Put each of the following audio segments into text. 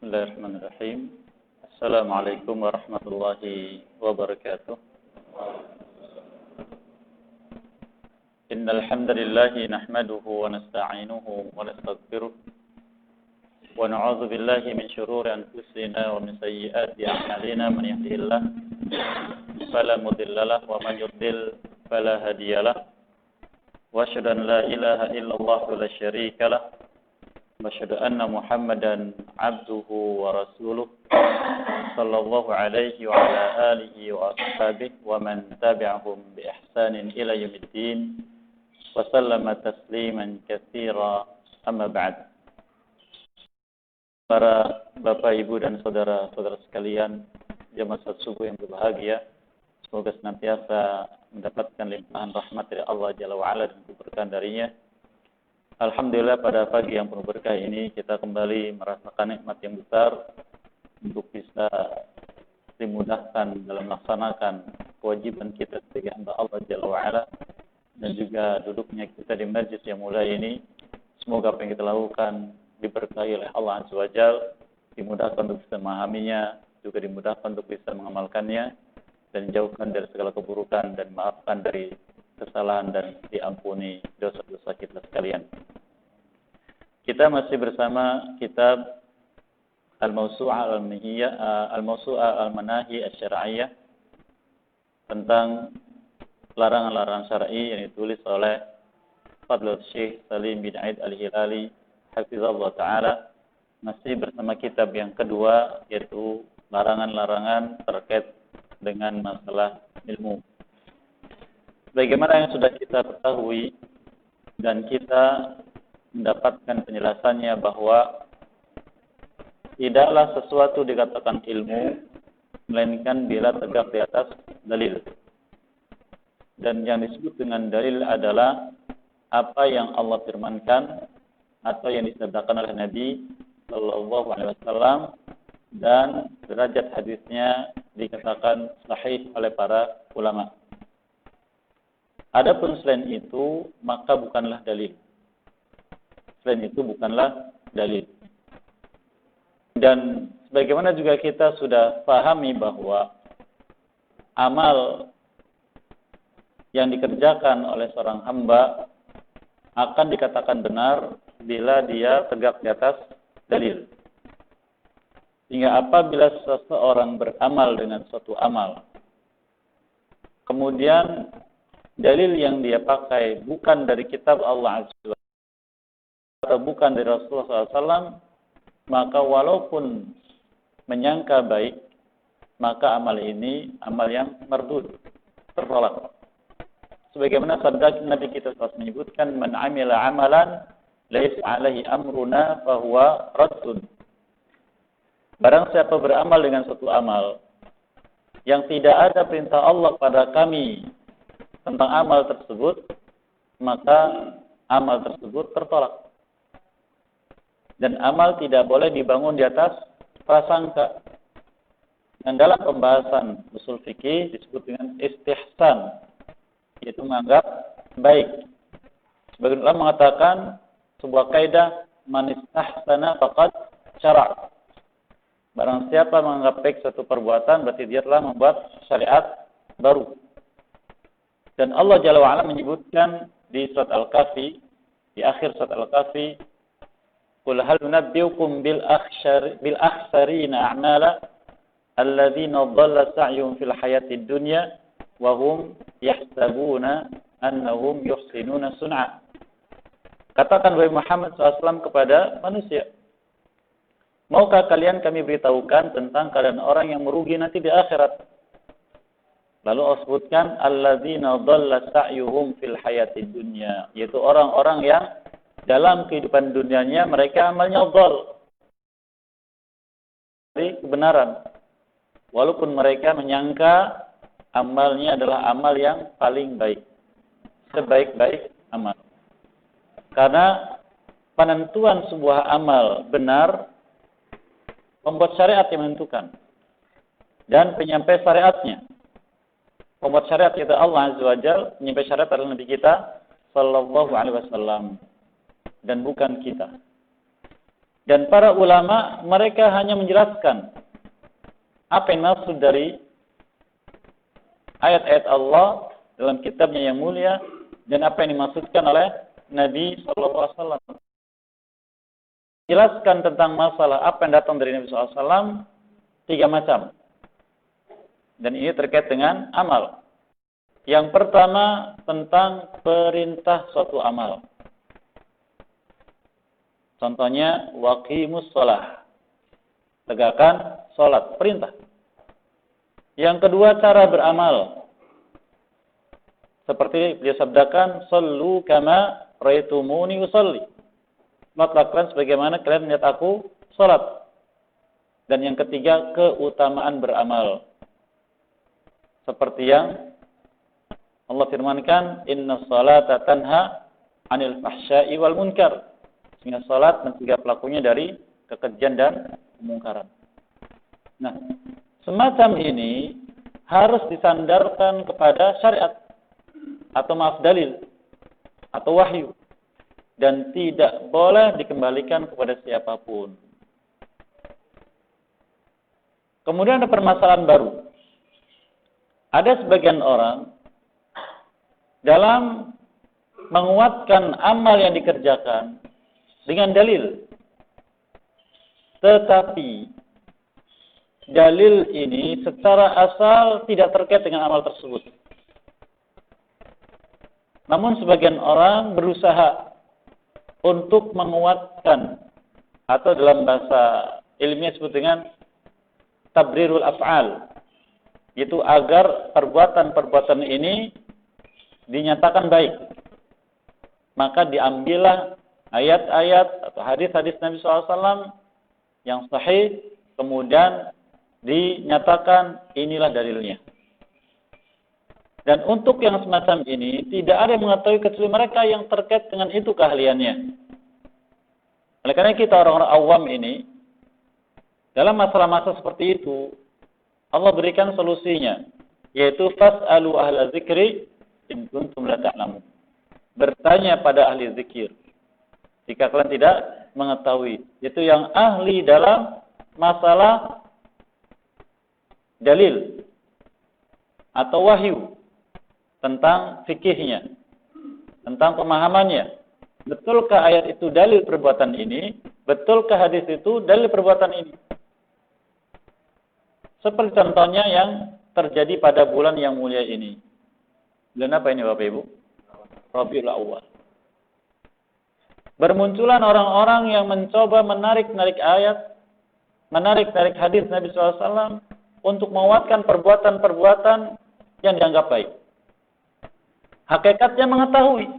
Bismillahirrahmanirrahim. Assalamualaikum warahmatullahi wabarakatuh. Innal hamdalillah nahmaduhu wa nasta'inuhu wa nastaghfiruh wa na'udzu billahi min shururi anfusina wa min sayyiati a'malina. Man yahdihillahu fala mudilla lahu wa man yudlil fala hadiyalah. Wa asyhadu an la ilaha illallah wa la syarika lahu. Asyhadu anna Muhammadan abduhu wa rasuluh sallallahu alaihi wa ala alihi wa ashabihi wa man tabi'ahum bi ihsanin ila yaumiddin wa sallama tasliman katsira, amma ba'd. Para Bapak, Ibu dan saudara-saudara sekalian, jemaah salat subuh yang berbahagia, semoga senantiasa mendapatkan limpahan rahmat dari Allah Jalla wa Ala dan keberkahan darinya. Alhamdulillah, pada pagi yang penuh berkah ini kita kembali merasakan nikmat yang besar untuk bisa dimudahkan dalam melaksanakan kewajiban kita sebagai hamba Allah Jalla wa'ala, dan juga duduknya kita di majlis yang mulia ini. Semoga apa yang kita lakukan diberkahi oleh Allah Azza wa Jalla, dimudahkan untuk bisa memahaminya, juga dimudahkan untuk bisa mengamalkannya, dan dijauhkan dari segala keburukan dan maafkan dari kesalahan dan diampuni dosa-dosa kita sekalian. Kita masih bersama kitab Al-Mawsu'ah Al-Manahi Asy-Syar'iyyah tentang larangan-larangan syar'i yang ditulis oleh Fadlul Syekh Salim bin Aid Al-Hilali hafizallahu taala. Masih bersama kitab yang kedua, yaitu larangan-larangan terkait dengan masalah ilmu. Bagaimana yang sudah kita ketahui dan kita mendapatkan penjelasannya bahwa tidaklah sesuatu dikatakan ilmu melainkan bila tegak di atas dalil. Dan yang disebut dengan dalil adalah apa yang Allah firmankan atau yang disabdakan oleh Nabi sallallahu alaihi wasallam, dan derajat hadisnya dikatakan sahih oleh para ulama. Adapun selain itu, maka bukanlah dalil. Selain itu bukanlah dalil. Dan sebagaimana juga kita sudah pahami bahwa amal yang dikerjakan oleh seorang hamba akan dikatakan benar bila dia tegak di atas dalil. Sehingga apabila seseorang beramal dengan suatu amal, kemudian dalil yang dia pakai bukan dari kitab Allah Azza wa Jalla atau bukan dari Rasulullah SAW, maka walaupun menyangka baik, maka amal ini amal yang mardud, tertolak. Sebagaimana sabda Nabi kita SAW menyebutkan, man amila amalan laisa alaihi amruna fahuwa raddun. Barang siapa beramal dengan suatu amal yang tidak ada perintah Allah pada kami tentang amal tersebut, maka amal tersebut tertolak. Dan amal tidak boleh dibangun di atas prasangka. Dan dalam pembahasan usul fikih disebut dengan istihsan, yaitu menganggap baik. Sebagian ulama mengatakan sebuah kaidah, man istahsana faqad syara'. Barang siapa menganggap baik suatu perbuatan, berarti dia telah membuat syariat baru. Dan Allah Jalla wa'ala menyebutkan di surat Al-Kahfi, di akhir surat Al-Kahfi, qul hal nunabbiukum bil akhsarina a'mala alladzina dhalla sa'yuhum fil hayatid dunya wa hum yahsabuna annahum yuhsinuna sun'a. Katakan wahai Muhammad SAW kepada manusia, maukah kalian kami beritahukan tentang keadaan orang yang merugi nanti di akhirat? Lalu Allah sebutkan alladzina dhalla sa'yuhum fil hayatid dunya, yaitu orang-orang yang dalam kehidupan dunianya mereka amalnya dhal, dari kebenaran, walaupun mereka menyangka amalnya adalah amal yang paling baik, sebaik-baik amal. Karena penentuan sebuah amal benar pembuat syariat yang menentukan, dan penyampai syariatnya. Pembuat syariat itu Allah Azza wa Jalla, penyampai syariat adalah Nabi kita sallallahu alaihi wasallam, dan bukan kita. Dan para ulama mereka hanya menjelaskan apa yang maksud dari ayat-ayat Allah dalam kitabnya yang mulia dan apa yang dimaksudkan oleh Nabi SAW. Jelaskan tentang masalah apa yang datang dari Nabi SAW 3 macam. Dan ini terkait dengan amal. Yang pertama tentang perintah suatu amal. Contohnya waqimus shalah. Tegakkan salat, perintah. Yang kedua cara beramal. Seperti beliau sabdakan, "Shallu kama ra'aitumuni usolli." Lakukan sebagaimana kalian melihat aku salat. Dan yang ketiga, keutamaan beramal. Seperti yang Allah firmankan, "Inna sholata tanha 'anil fahsya'i wal munkar." Sehingga salat mencegah pelakunya dari kekejian dan kemungkaran. Nah, semacam ini harus disandarkan kepada syariat atau dalil atau wahyu dan tidak boleh dikembalikan kepada siapapun. Kemudian ada permasalahan baru. Ada sebagian orang dalam menguatkan amal yang dikerjakan dengan dalil. Tetapi dalil ini secara asal tidak terkait dengan amal tersebut. Namun sebagian orang berusaha untuk menguatkan atau dalam bahasa ilmiah disebut dengan tabrirul af'al, yaitu agar perbuatan-perbuatan ini dinyatakan baik. Maka diambillah ayat-ayat atau hadis-hadis Nabi SAW yang sahih, kemudian dinyatakan inilah dalilnya. Dan untuk yang semacam ini, tidak ada yang mengetahui kecuali mereka yang terkait dengan itu keahliannya. Oleh karena kita orang-orang awam ini, dalam masalah-masalah seperti itu, Allah berikan solusinya, yaitu fas'alu ahla zikri in kuntum la ta'lamun. Bertanya pada ahli zikir jika kalian tidak mengetahui, yaitu yang ahli dalam masalah dalil atau wahyu tentang fikihnya, tentang pemahamannya. Betulkah ayat itu dalil perbuatan ini? Betulkah hadis itu dalil perbuatan ini? Seperti contohnya yang terjadi pada bulan yang mulia ini. Bulan apa ini Bapak Ibu? Rabiul Awwal. Bermunculan orang-orang yang mencoba menarik-narik ayat, menarik-narik hadis Nabi SAW untuk menguatkan perbuatan-perbuatan yang dianggap baik. Hakikatnya mengetahui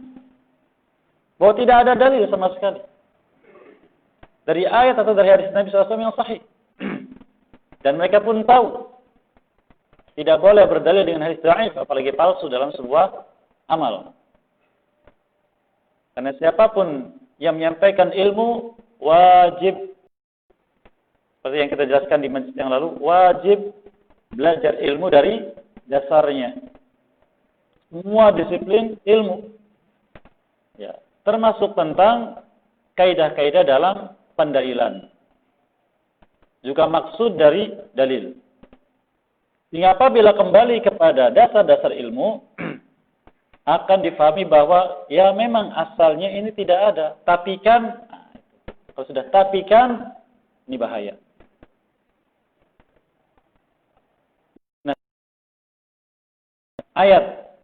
bahwa tidak ada dalil sama sekali dari ayat atau dari hadis Nabi SAW yang sahih. Dan mereka pun tahu tidak boleh berdalil dengan hadis dhaif, apalagi palsu dalam sebuah amal. Karena siapapun yang menyampaikan ilmu wajib, seperti yang kita jelaskan di majlis yang lalu, wajib belajar ilmu dari dasarnya. Semua disiplin ilmu, ya, termasuk tentang kaidah-kaidah dalam pendalilan. Juga maksud dari dalil. Sehingga apabila kembali kepada dasar-dasar ilmu, akan difahami bahwa ya memang asalnya ini tidak ada. Tapi kan, kalau sudah tapi kan, ini bahaya. Nah, ayat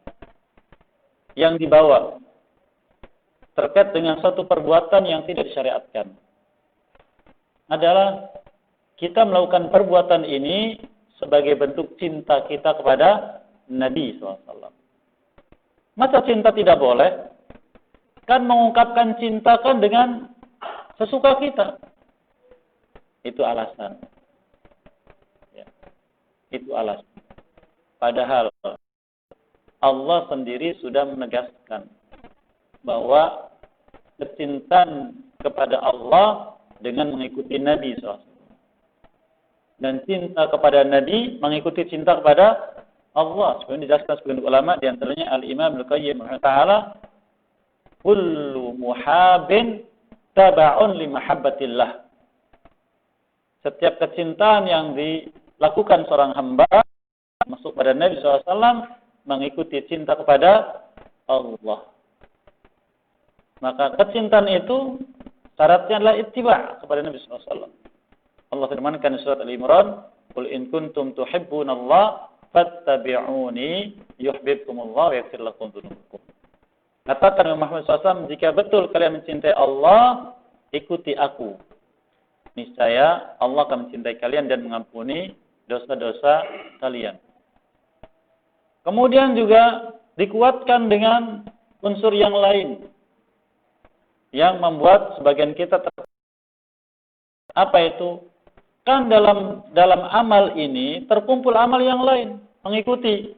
yang dibawa terkait dengan suatu perbuatan yang tidak disyariatkan adalah kita melakukan perbuatan ini sebagai bentuk cinta kita kepada Nabi SAW. Masa cinta tidak boleh? Kan mengungkapkan cinta kan dengan sesuka kita. Itu alasan. Ya. Itu alasan. Padahal Allah sendiri sudah menegaskan bahwa kecintaan kepada Allah dengan mengikuti Nabi SAW. Dan cinta kepada Nabi mengikuti cinta kepada Allah. Sebenarnya dijelaskan sebagian ulama, di antaranya Al-Imam Al-Qayyim ta'ala, kullu muhabin taba'un li mahabbatillah. Setiap kecintaan yang dilakukan seorang hamba masuk pada Nabi SAW mengikuti cinta kepada Allah. Maka kecintaan itu syaratnya adalah ittiba' kepada Nabi SAW. Allah firmankan di surat Al-Imran, "Qul in kuntum tuhibbunallaha fattabi'uni yuhibbukumullah wa yaghfir lakum dzunubakum." Katakan Muhammad SAW, jika betul kalian mencintai Allah, ikuti aku. Niscaya Allah akan mencintai kalian dan mengampuni dosa-dosa kalian. Kemudian juga dikuatkan dengan unsur yang lain yang membuat sebagian kita apa itu? Kan dalam amal ini terkumpul amal yang lain mengikuti.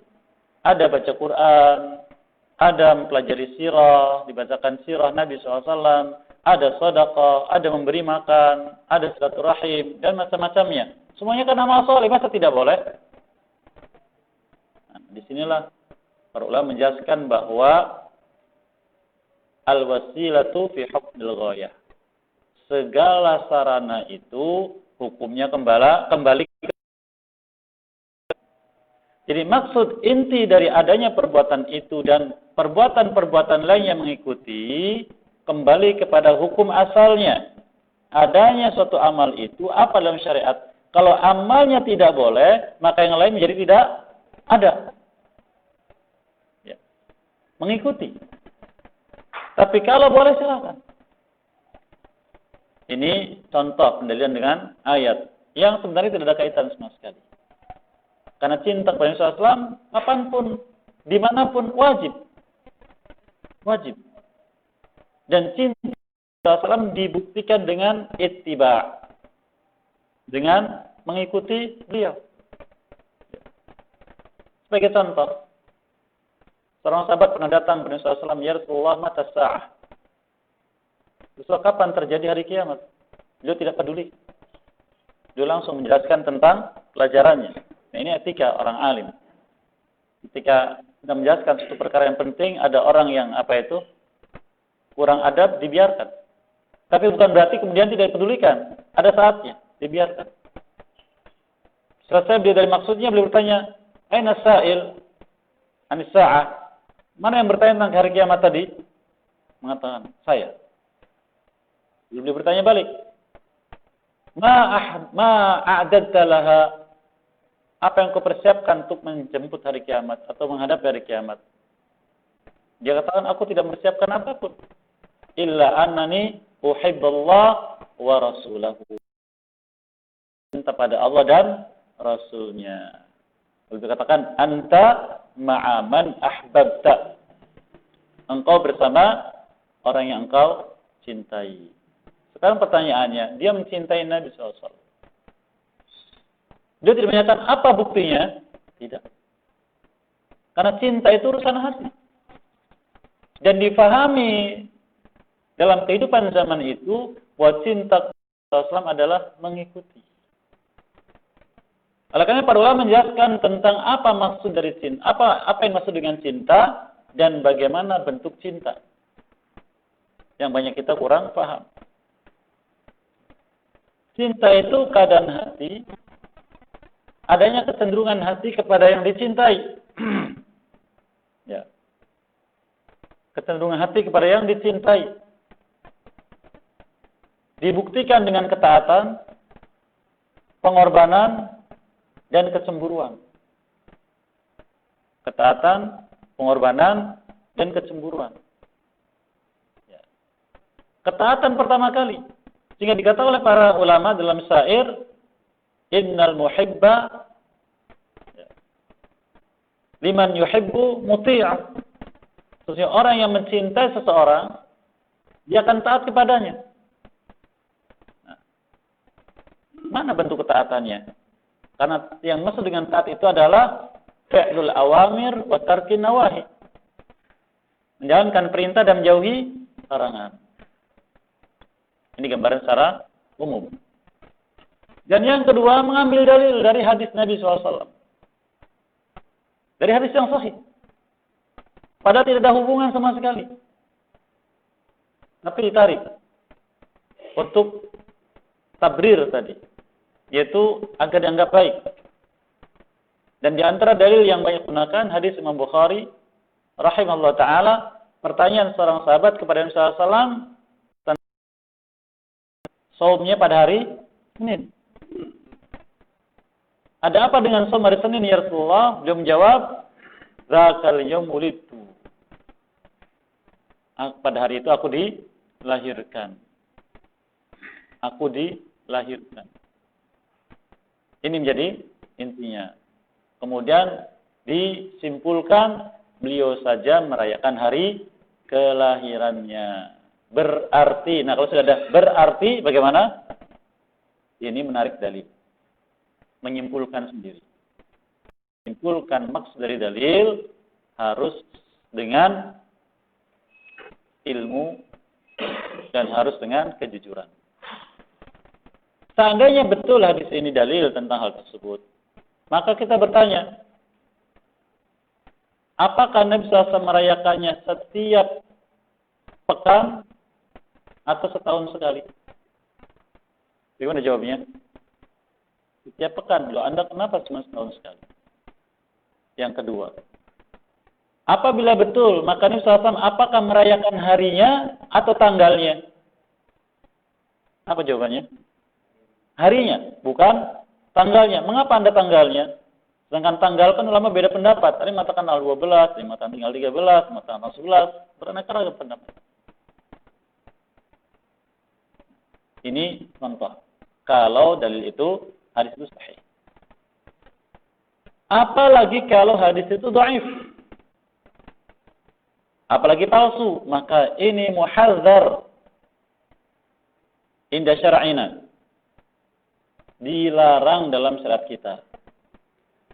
Ada baca Quran, ada mempelajari sirah, dibacakan sirah Nabi SAW, ada sedekah, ada memberi makan, ada silaturahim dan macam-macamnya. Semuanya kan amal soleh, masa tidak boleh? Nah, disinilah para ulama menjelaskan bahwa al-wasilatu fi hukmil ghayah. Segala sarana itu hukumnya kembali. Jadi maksud inti dari adanya perbuatan itu dan perbuatan-perbuatan lain yang mengikuti kembali kepada hukum asalnya. Adanya suatu amal itu apa dalam syariat? Kalau amalnya tidak boleh, maka yang lain menjadi tidak ada. Ya. Mengikuti. Tapi kalau boleh silakan. Ini contoh pendalilan dengan ayat yang sebenarnya tidak ada kaitan sama sekali. Karena cinta kepada Nabi SAW, kapanpun, dimanapun wajib. Wajib. Dan cinta kepada Rasulullah dibuktikan dengan ittiba'. Dengan mengikuti beliau. Sebagai contoh, seorang sahabat pernah datang kepada Nabi SAW, "Ya Rasulullah, mata sa'ah." Rasulullah, kapan terjadi hari kiamat? Beliau tidak peduli. Beliau langsung menjelaskan tentang pelajarannya. Nah, ini etika orang alim. Ketika kita menjelaskan suatu perkara yang penting, ada orang yang kurang adab, dibiarkan. Tapi bukan berarti kemudian tidak dipedulikan. Ada saatnya, dibiarkan. Selesai beliau dari maksudnya, beliau bertanya, "Aina sa'il anis sa'ah?" Mana yang bertanya tentang hari kiamat tadi? Mengatakan, "Saya." Beliau bertanya balik, Ma a'dadta laha? Apa yang kau persiapkan untuk menjemput hari kiamat atau menghadapi hari kiamat? Dia katakan, aku tidak mempersiapkan apapun. Illa annani uhibballah wa rasulahu. Cinta pada Allah dan Rasulnya. Lalu dia katakan, anta ma'aman ahbabta. Engkau bersama orang yang engkau cintai. Sekarang pertanyaannya, dia mencintai Nabi SAW. Dia tidak menyatakan apa buktinya? Tidak. Karena cinta itu urusan hati. Dan difahami dalam kehidupan zaman itu, bahwa cinta Rasulullah adalah mengikuti. Oleh karena para ulama menjelaskan tentang apa maksud dari cinta, apa yang maksud dengan cinta, dan bagaimana bentuk cinta. Yang banyak kita kurang paham. Cinta itu keadaan hati, adanya kecenderungan hati kepada yang dicintai. Ya. Kecenderungan hati kepada yang dicintai. Dibuktikan dengan ketaatan, pengorbanan, dan kecemburuan. Ketaatan, pengorbanan, dan kecemburuan. Ya. Ketaatan pertama kali. Sehingga dikatakan oleh para ulama dalam syair, innal muhibba liman yuhibbu muti'ah. Maksudnya orang yang mencintai seseorang, dia akan taat kepadanya. Nah, mana bentuk ketaatannya? Karena yang maksud dengan taat itu adalah fi'lul awamir wa tarkin nawahi. Menjalankan perintah dan menjauhi larangan. Ini gambaran secara umum. Dan yang kedua, mengambil dalil dari hadis Nabi SAW. Dari hadis yang sahih. Padahal tidak ada hubungan sama sekali. Tapi ditarik. Untuk tabrir tadi. yaitu agar dianggap baik. Dan di antara dalil yang banyak gunakan hadis Imam Bukhari rahimahullah taala, pertanyaan seorang sahabat kepada Nabi sallallahu alaihi wasallam tentang saumnya pada hari Senin. Ada apa dengan saum hari Senin ya Rasulullah? Beliau menjawab, "Dzakal yaum wulidtu." Pada hari itu aku dilahirkan. Aku dilahirkan. Ini menjadi intinya. Kemudian disimpulkan beliau saja merayakan hari kelahirannya. Berarti, nah kalau sudah ada berarti bagaimana? Ini menarik dalil. Menyimpulkan sendiri. Menyimpulkan maksud dari dalil harus dengan ilmu dan harus dengan kejujuran. Seandainya betul hadis ini dalil tentang hal tersebut, maka kita bertanya, apakah Nabi SAW merayakannya setiap pekan atau setahun sekali? Bagaimana jawabnya? Setiap pekan. Loh, Anda kenapa cuma setahun sekali? Yang kedua, apabila betul, maka Nabi SAW apakah merayakan harinya atau tanggalnya? Apa jawabannya? Harinya, bukan tanggalnya. Mengapa Anda tanggalnya? Sedangkan tanggal kan ulama beda pendapat. Ada yang mengatakan tanggal 12, ada yang mengatakan tanggal 13, mengatakan tanggal 11. Beraneka ragam pendapat. Ini contoh. Kalau dalil itu, hadis itu sahih. Apalagi kalau hadis itu dhaif. Apalagi palsu. Maka ini muhadzar inda syar'ina. Dilarang dalam syariat kita.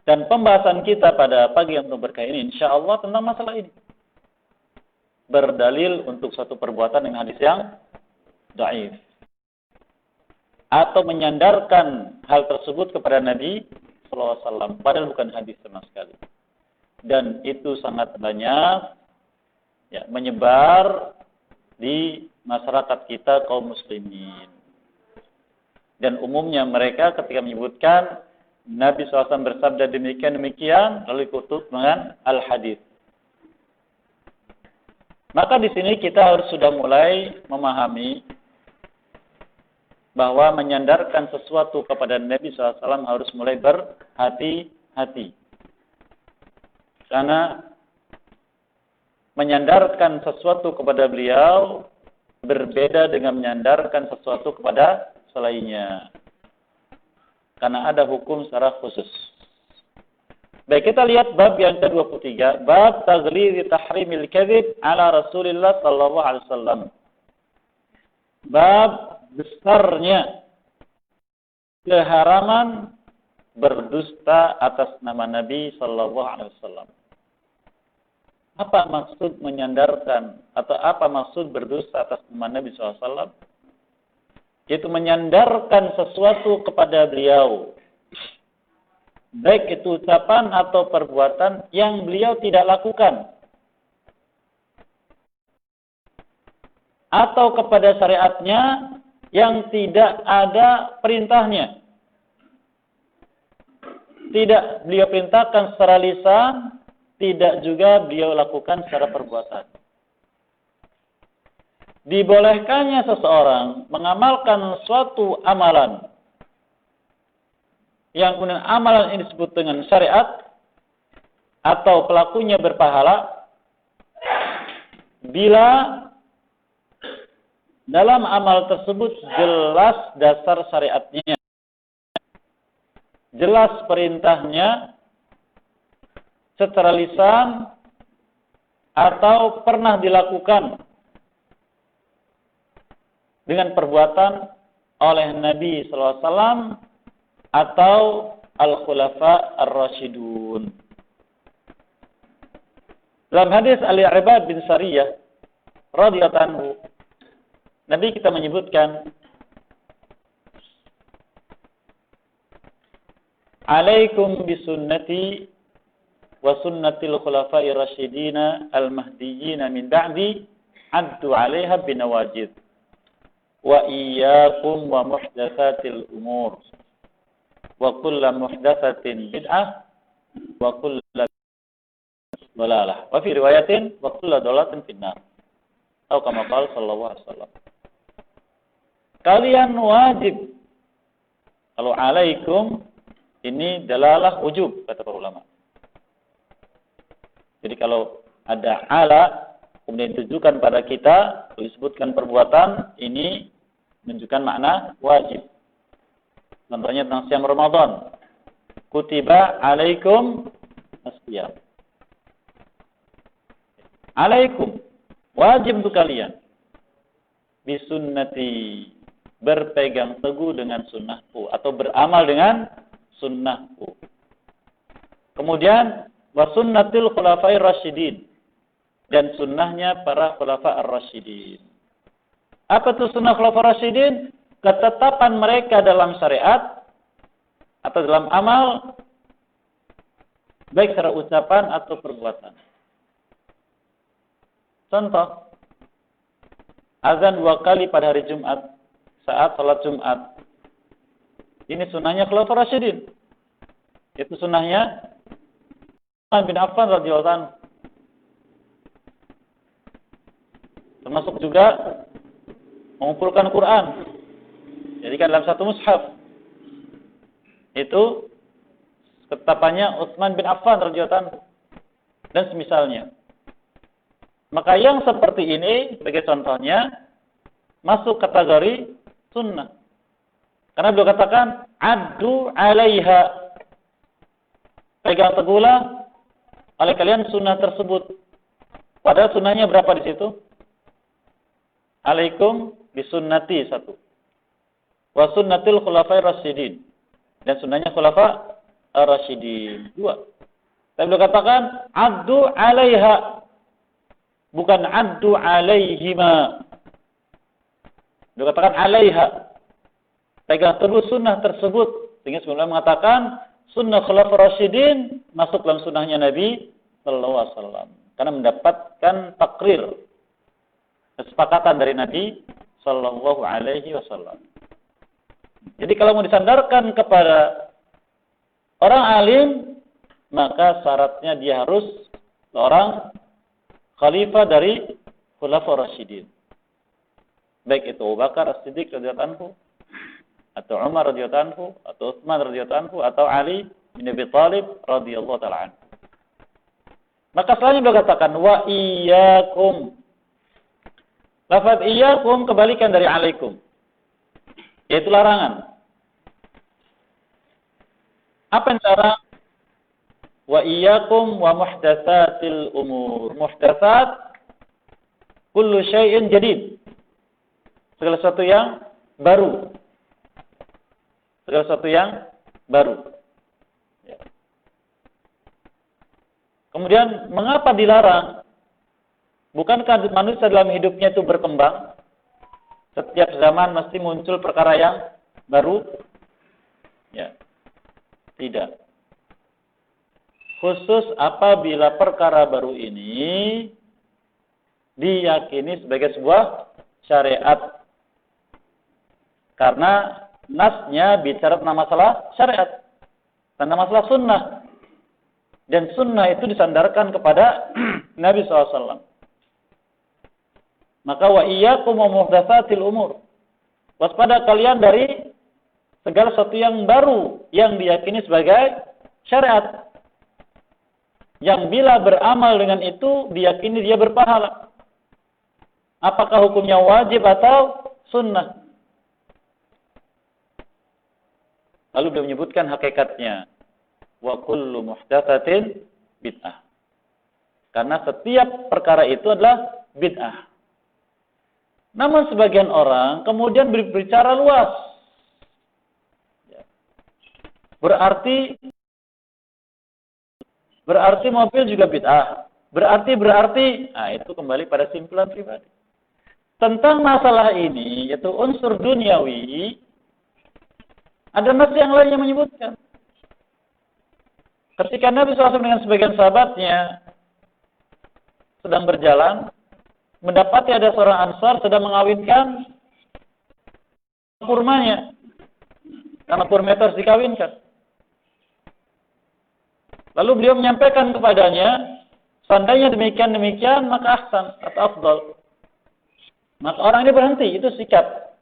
Dan pembahasan kita pada pagi yang berkah ini insyaallah tentang masalah ini. Berdalil untuk suatu perbuatan dengan hadis yang dhaif. Atau menyandarkan hal tersebut kepada Nabi sallallahu alaihi wasallam padahal bukan hadis sama sekali. Dan itu sangat banyak ya, menyebar di masyarakat kita kaum muslimin. Dan umumnya mereka ketika menyebutkan Nabi SAW bersabda demikian, lalu ikut dengan al-hadis. Maka di sini kita harus sudah mulai memahami bahwa menyandarkan sesuatu kepada Nabi SAW harus mulai berhati-hati. Karena menyandarkan sesuatu kepada beliau berbeda dengan menyandarkan sesuatu kepada selainnya. Karena ada hukum secara khusus. Baik, kita lihat bab yang ke-23, bab taghlidhi tahrimil kadhib ala Rasulillah sallallahu alaihi wasallam. Bab besarnya keharaman berdusta atas nama Nabi sallallahu alaihi wasallam. Apa maksud menyandarkan atau apa maksud berdusta atas nama Nabi sallallahu alaihi wasallam? Yaitu menyandarkan sesuatu kepada beliau. Baik itu ucapan atau perbuatan yang beliau tidak lakukan. Atau kepada syariatnya yang tidak ada perintahnya. Tidak beliau perintahkan secara lisan, tidak juga beliau lakukan secara perbuatan. Dibolehkannya seseorang mengamalkan suatu amalan yang kemudian amalan ini disebut dengan syariat atau pelakunya berpahala bila dalam amal tersebut jelas dasar syariatnya, jelas perintahnya secara lisan atau pernah dilakukan dengan perbuatan oleh Nabi sallallahu alaihi wasallam atau al-khulafa ar-rasyidun. Dalam hadis Al-Irbad bin Sariyah radhiyallahu anhu, Nabi kita menyebutkan, "Alaikum bisunnati wa sunnatil khulafa'ir rasyidin al-mahdiyyin min ba'di, addu 'alaiha binawajid. Wa iyyakum wa muhdatsatil umur. wa kullu muhdatsatin bid'ah wa kullu dhalalah. Wa fi riwayatin wa kullu dhalalatin finnar. Atau kama qala sallallahu alaihi wasallam. Kalian wajib. Kalau alaikum ini dalalah wujub kata para ulama. Jadi kalau ada ala kemudian ditujukan pada kita, disebutkan perbuatan, ini menunjukkan makna wajib. Contohnya tentang siam Ramadan. Kutiba alaikum as-siyam. Alaikum, wajib untuk kalian. Bisunnati, berpegang teguh dengan sunnahku atau beramal dengan sunnahku. Kemudian wa sunnatil khulafair rasyidin, dan sunnahnya para khulafa ar-rasyidin. Apa itu sunnah khulafa rasyidin? Ketetapan mereka dalam syariat atau dalam amal, baik secara ucapan atau perbuatan. Contoh, azan 2 kali pada hari Jumat saat salat Jumat. Ini sunnahnya khulafa rasyidin. Itu sunnahnya Utsman bin Affan radhiyallahu anhu. Termasuk juga mengumpulkan Quran. Jadi kan dalam satu mushaf. Itu ketetapannya Utsman bin Affan radhiyallahu anhu dan semisalnya. Maka yang seperti ini sebagai contohnya masuk kategori sunnah. Karena beliau katakan addu 'alaiha. Pegang teguhlah oleh kalian sunnah tersebut. Padahal sunnahnya berapa di situ? Alaikum bisunnati 1. Wa sunnatil khulafair rasyidin. Dan sunnahnya khulafa ar-rasyidin 2. Tapi beliau katakan addu 'alaiha. Bukan addu 'alaihima. Beliau katakan 'alaiha. Pegang teguh sunnah tersebut. Sehingga sebelumnya mengatakan sunnah khulafaur rasyidin masuk dalam sunnahnya Nabi sallallahu alaihi wasallam. Karena mendapatkan takrir, kesepakatan dari Nabi sallallahu alaihi wasallam. Jadi kalau mau disandarkan kepada orang alim, maka syaratnya dia harus seorang khalifah dari khulafaur rasyidin. Baik itu Abu Bakar As-Siddiq radhiyallahu anhu, atau Umar radhiyallahu anhu, atau Utsman radhiyallahu anhu, atau Ali bin Abi Thalib radhiyallahu taala anhu. Maka selanjutnya beliau katakan wa iyyakum. Lafaz iyyakum kebalikan dari alaikum, yaitu larangan. Apa yang dilarang? Wa iyyakum wa muhdatsatil umur. Muhdatsat kullu syai'in jadid. Segala sesuatu yang baru. Segala sesuatu yang baru. Ya. Kemudian, mengapa dilarang? Bukankah manusia dalam hidupnya itu berkembang? Setiap zaman mesti muncul perkara yang baru? Ya. Tidak. Khusus apabila perkara baru ini diyakini sebagai sebuah syariat. Karena nasnya bicara tentang masalah syariat, tentang masalah sunnah. Dan sunnah itu disandarkan kepada Nabi SAW. Maka wa iyyakum wa muhdatsatil umur. Waspada kalian dari segala sesuatu yang baru yang diyakini sebagai syariat. Yang bila beramal dengan itu diyakini dia berpahala. Apakah hukumnya wajib atau sunnah? Lalu beliau menyebutkan hakikatnya. Wa kullu muhdatsatin bid'ah. Karena setiap perkara itu adalah bid'ah. Namun sebagian orang kemudian berbicara luas. Berarti mobil juga bid'ah. Berarti. Nah, itu kembali pada simpulan pribadi. Tentang masalah ini, yaitu unsur duniawi, ada nas yang lain yang menyebutkan. Ketika Nabi SAW dengan sebagian sahabatnya sedang berjalan, mendapati ada seorang Ansar sedang mengawinkan kurmanya. karena purmeter harus dikawinkan. Lalu beliau menyampaikan kepadanya, seandainya demikian, maka ahsan atau afdal. Maka orang ini berhenti, itu sikap.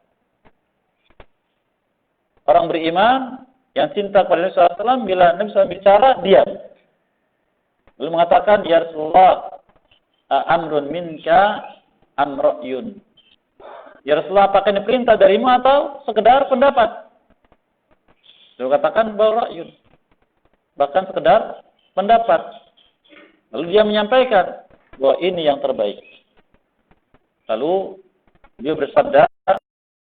Orang beriman yang cinta kepada Nabi SAW, bila Nabi SAW bicara, diam. Lalu mengatakan, ya Rasulullah, amrun minka amro'yun. Ya Rasulullah, apakah ini perintah darimu atau sekedar pendapat? Lalu katakan bahwa ra'yun. Bahkan sekedar pendapat. Lalu dia menyampaikan bahwa ini yang terbaik. Lalu dia bersabda,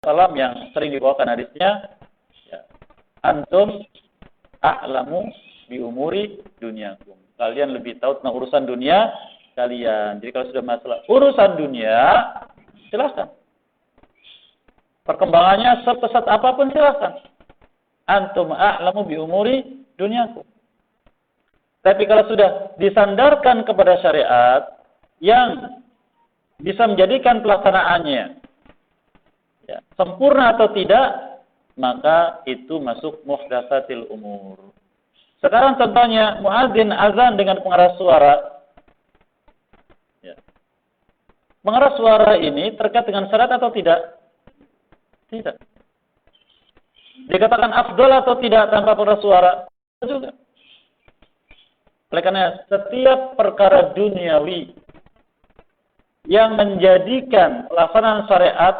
salam yang sering dibawakan hadisnya, ya, antum a'lamu bi umuri dunyakum. Kalian lebih tahu tentang urusan dunia kalian. Jadi kalau sudah masalah urusan dunia, silakan. Perkembangannya sepesat apapun silakan. Antum a'lamu bi umuri dunyakum. Tapi kalau sudah disandarkan kepada syariat yang bisa menjadikan pelaksanaannya ya, sempurna atau tidak, maka itu masuk muhdatsatil umur. Sekarang contohnya muadzin azan dengan pengeras suara. Ya. Pengeras suara ini terkait dengan syarat atau tidak? Tidak. Dikatakan afdal atau tidak tanpa pengeras suara? Juga. Oleh karena setiap perkara duniawi yang menjadikan pelaksanaan syariat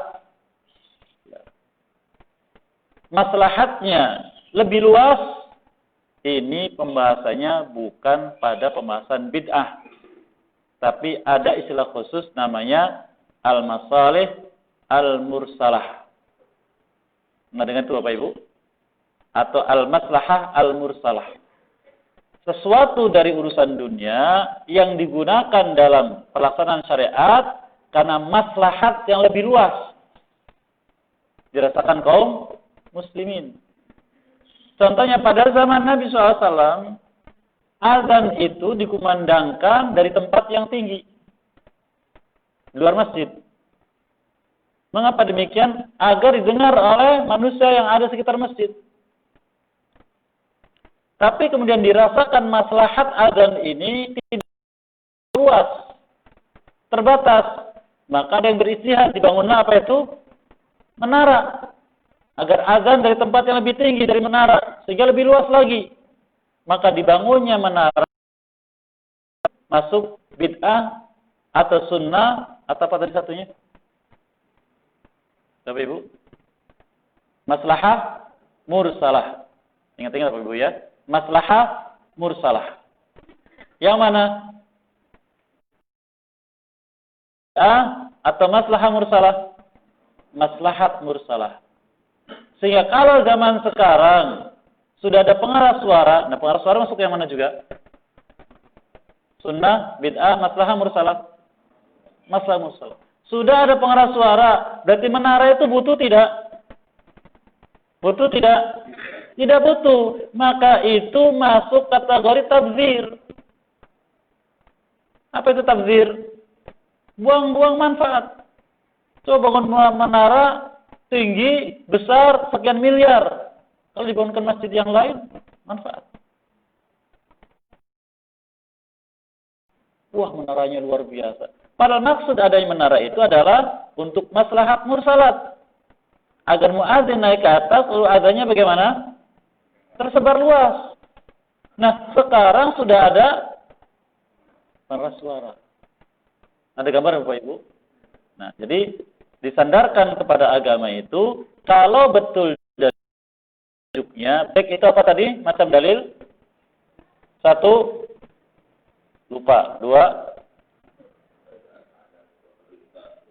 maslahatnya lebih luas, ini pembahasannya bukan pada pembahasan bid'ah, tapi ada istilah khusus namanya al-masalih al-mursalah. Pernah dengar itu Bapak Ibu? Atau al-maslahah al-mursalah. Sesuatu dari urusan dunia yang digunakan dalam pelaksanaan syariat karena maslahat yang lebih luas dirasakan kaum muslimin. Contohnya pada zaman Nabi SAW, azan itu dikumandangkan dari tempat yang tinggi, luar masjid. Mengapa demikian? Agar didengar oleh manusia yang ada sekitar masjid. Tapi kemudian dirasakan maslahat azan ini tidak luas, terbatas. Maka ada yang beristihad, dibangunlah apa itu? Menara. Agar azan dari tempat yang lebih tinggi dari menara, sehingga lebih luas lagi. Maka dibangunnya menara masuk bid'ah atau sunnah atau apa tadi satunya? Bapak Ibu? Maslahah mursalah. Ingat-ingat Bapak Ibu ya. Maslahah mursalah. Yang mana? Atau maslahah mursalah? Maslahat mursalah. Sehingga kalau zaman sekarang sudah ada pengeras suara, nah pengeras suara masuk yang mana juga? Sunnah, bid'ah, maslahah mursalah. Maslahah mursalah. Sudah ada pengeras suara, berarti menara itu butuh tidak? Butuh tidak? Tidak butuh. Maka itu masuk kategori tabzir. Apa itu tabzir? Buang-buang manfaat. Coba bangun menara tinggi, besar, sekian miliar. Kalau dibangunkan masjid yang lain, manfaat. Wah, menaranya luar biasa. Padahal maksud adanya menara itu adalah untuk maslahat mursalat. Agar muadzin naik ke atas, lalu adanya bagaimana? Tersebar luas. Nah, sekarang sudah ada pengeras suara. Ada gambar Bapak Ibu? Nah, jadi disandarkan kepada agama itu, kalau betul dalilnya, baik itu apa tadi? Macam dalil? 1, lupa. 2,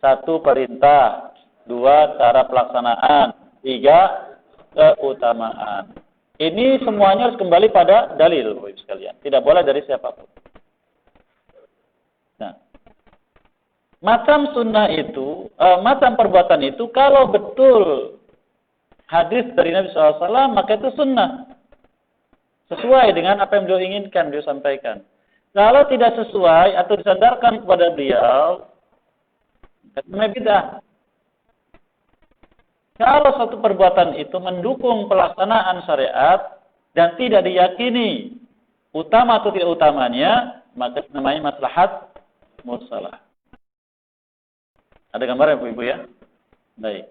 1 perintah. 2 cara pelaksanaan. 3 keutamaan. Ini semuanya harus kembali pada dalil, Bapak Ibu sekalian. Tidak boleh dari siapapun. Nah, macam sunnah itu, macam perbuatan itu, kalau betul hadis dari Nabi SAW, maka itu sunnah. Sesuai dengan apa yang beliau inginkan, beliau sampaikan. Kalau tidak sesuai atau disandarkan kepada beliau, itu namanya bid'ah. kalau suatu perbuatan itu mendukung pelaksanaan syariat dan tidak diyakini utama atau tidak utamanya, maka namanya maslahat mursalah. Ada gambar ya, Bu Ibu ya? Baik.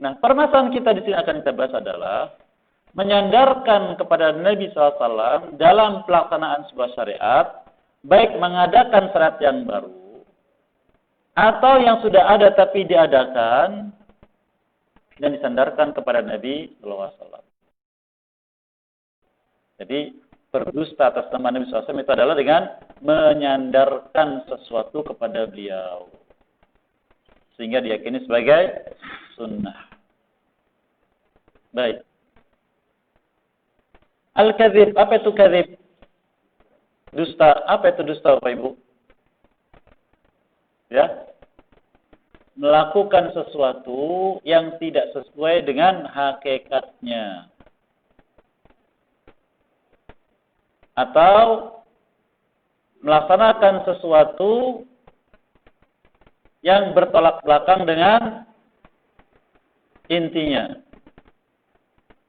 Nah, permasalahan kita di sini akan kita bahas adalah menyandarkan kepada Nabi SAW dalam pelaksanaan sebuah syariat, baik mengadakan syariat yang baru atau yang sudah ada tapi diadakan dan disandarkan kepada Nabi SAW. Jadi berdusta atas nama Nabi SAW itu adalah dengan menyandarkan sesuatu kepada beliau sehingga diyakini sebagai sunnah. Baik. Al-kadzib, apa itu kadzib? Dusta, apa itu dusta Bapak Ibu? Ya. Melakukan sesuatu yang tidak sesuai dengan hakikatnya. Atau melaksanakan sesuatu yang bertolak belakang dengan intinya.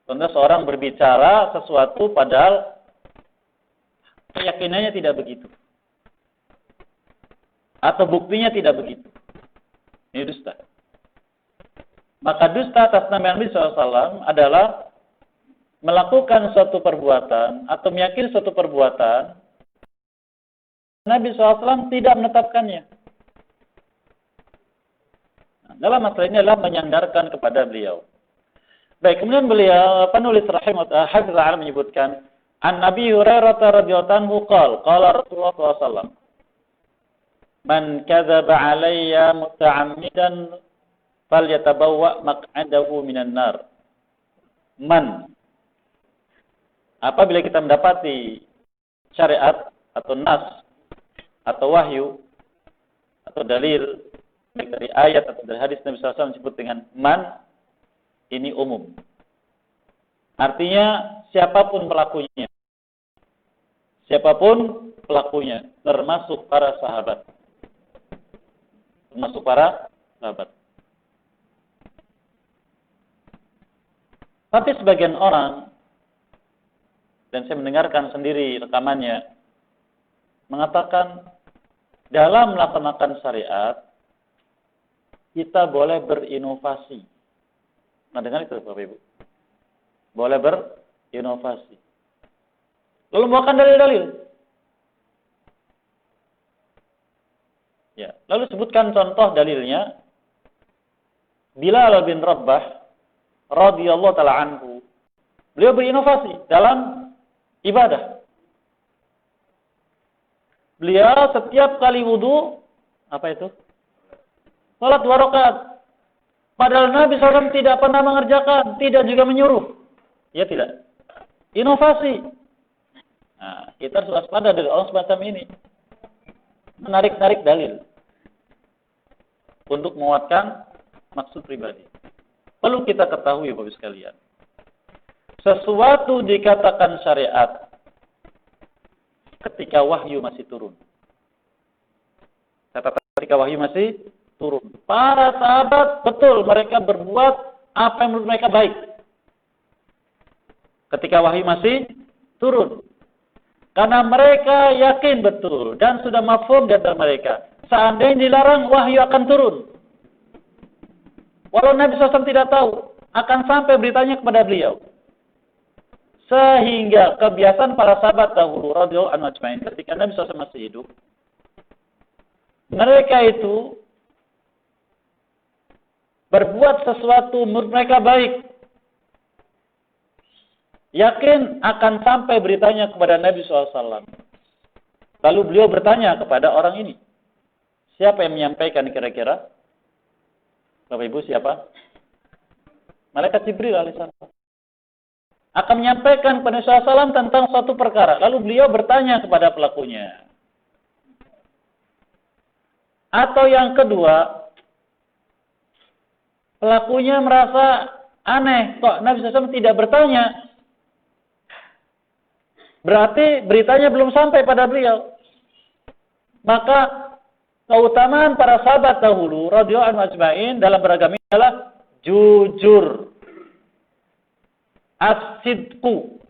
Contoh seorang berbicara sesuatu padahal keyakinannya tidak begitu. Atau buktinya tidak begitu. Ini dusta. Maka dusta atas nama Nabi SAW adalah melakukan suatu perbuatan atau meyakini suatu perbuatan Nabi SAW tidak menetapkannya. Nah, dalam masalah ini adalah menyandarkan kepada beliau. Baik, kemudian beliau penulis rahimahullah hafizahullah menyebutkan an Nabi Hurairah radhiyallahu anhu qala Rasulullah SAW man kadzaba alayya muta'ammidan falyatabawwa maq'adahu minan nar. Man, apabila kita mendapati syariat atau nas atau wahyu atau dalil baik dari ayat atau dari hadis Nabi SAW disebut dengan man, ini umum. Artinya siapapun pelakunya. Siapapun pelakunya, termasuk para sahabat. Termasuk para sahabat. Tapi sebagian orang, dan saya mendengarkan sendiri rekamannya, mengatakan dalam melaksanakan syariat kita boleh berinovasi. Nah, dengar itu Bapak Ibu. Boleh berinovasi. Lalu bawakan dalil-dalil. Ya, lalu sebutkan contoh dalilnya. Bilal bin Rabah radhiyallahu taala anhu. Beliau berinovasi dalam ibadah. Beliau setiap kali wudu, apa itu? Salat 2 rakaat. Padahal Nabi SAW tidak pernah mengerjakan, tidak juga menyuruh. Ya tidak. Inovasi. Nah, kita harus waspada dari orang semacam ini. Menarik-narik dalil. Untuk menguatkan maksud pribadi. Perlu kita ketahui Bapak sekalian. Sesuatu dikatakan syariat ketika wahyu masih turun. Ketika wahyu masih turun. Para sahabat betul mereka berbuat apa yang menurut mereka baik. Ketika wahyu masih turun. Karena mereka yakin betul dan sudah mafhum di antara mereka. Seandainya dilarang wahyu akan turun. Walau Nabi SAW tidak tahu akan sampai beritanya kepada beliau. Sehingga kebiasaan para sahabat dahulu radhiyallahu anhum ajma'in ketika Nabi SAW masih hidup, mereka itu berbuat sesuatu menurut mereka baik. Yakin akan sampai beritanya kepada Nabi SAW. Lalu beliau bertanya kepada orang ini. Siapa yang menyampaikan kira-kira? Bapak Ibu siapa? Malaikat Jibril alaihissalam. Akan menyampaikan kepada Nabi SAW tentang suatu perkara. Lalu beliau bertanya kepada pelakunya. Atau yang kedua, pelakunya merasa aneh, kok Nabi SAW tidak bertanya. Berarti beritanya belum sampai pada beliau. Maka keutamaan para sahabat dahulu radhiyallahu anhum ajma'in dalam beragama adalah jujur, as-sidqu.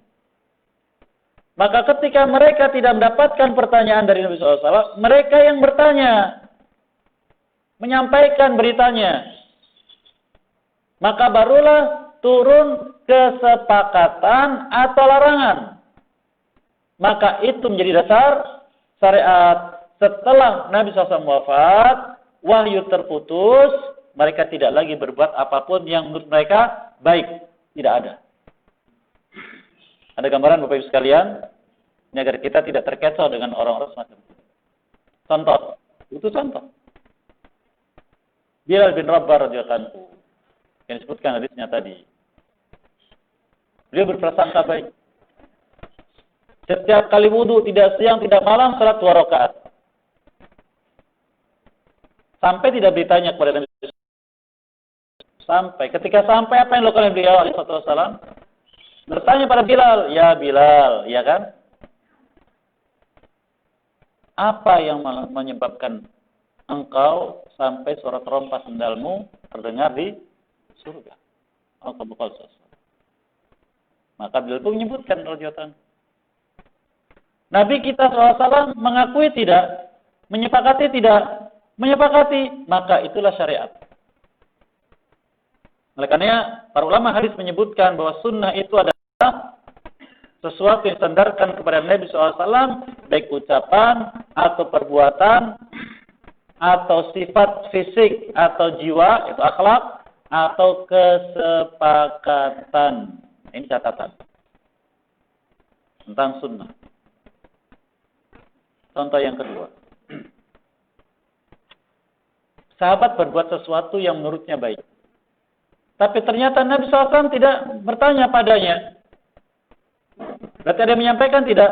Maka ketika mereka tidak mendapatkan pertanyaan dari Nabi SAW, mereka yang bertanya, menyampaikan beritanya. Maka barulah turun kesepakatan atau larangan. Maka itu menjadi dasar syariat. Setelah Nabi SAW wafat, wahyu terputus, mereka tidak lagi berbuat apapun yang menurut mereka baik. Tidak ada. Ada gambaran Bapak Ibu sekalian, ini agar kita tidak terkecoh dengan orang-orang semacam itu. Contoh, itu contoh. Bilal bin Rabah radhiyallahu anhu, yang disebutkan hadisnya tadi. Beliau berprasangka baik. Setiap kali wudu, tidak siang, tidak malam, salat 2 rakaat. Sampai tidak ditanya kepada Nabi. Ketika sampai apa yang dilakukan beliau alaihi wasallam? Bertanya pada Bilal, ya Bilal, ya kan? Apa yang menyebabkan engkau sampai suara trompa sendalmu terdengar di surga? Maka Bilal pun menyebutkan radhiyallahu anhu. Nabi kita SAW mengakui tidak, menyepakati tidak, menyepakati, maka itulah syariat. Oleh karenanya, para ulama hadis menyebutkan bahwa sunnah itu adalah sesuatu yang disandarkan kepada Nabi SAW, baik ucapan atau perbuatan, atau sifat fisik atau jiwa, itu akhlak, atau kesepakatan. Ini catatan tentang sunnah. Contoh yang kedua. Sahabat berbuat sesuatu yang menurutnya baik. Tapi ternyata Nabi SAW tidak bertanya padanya. Berarti ada yang menyampaikan tidak?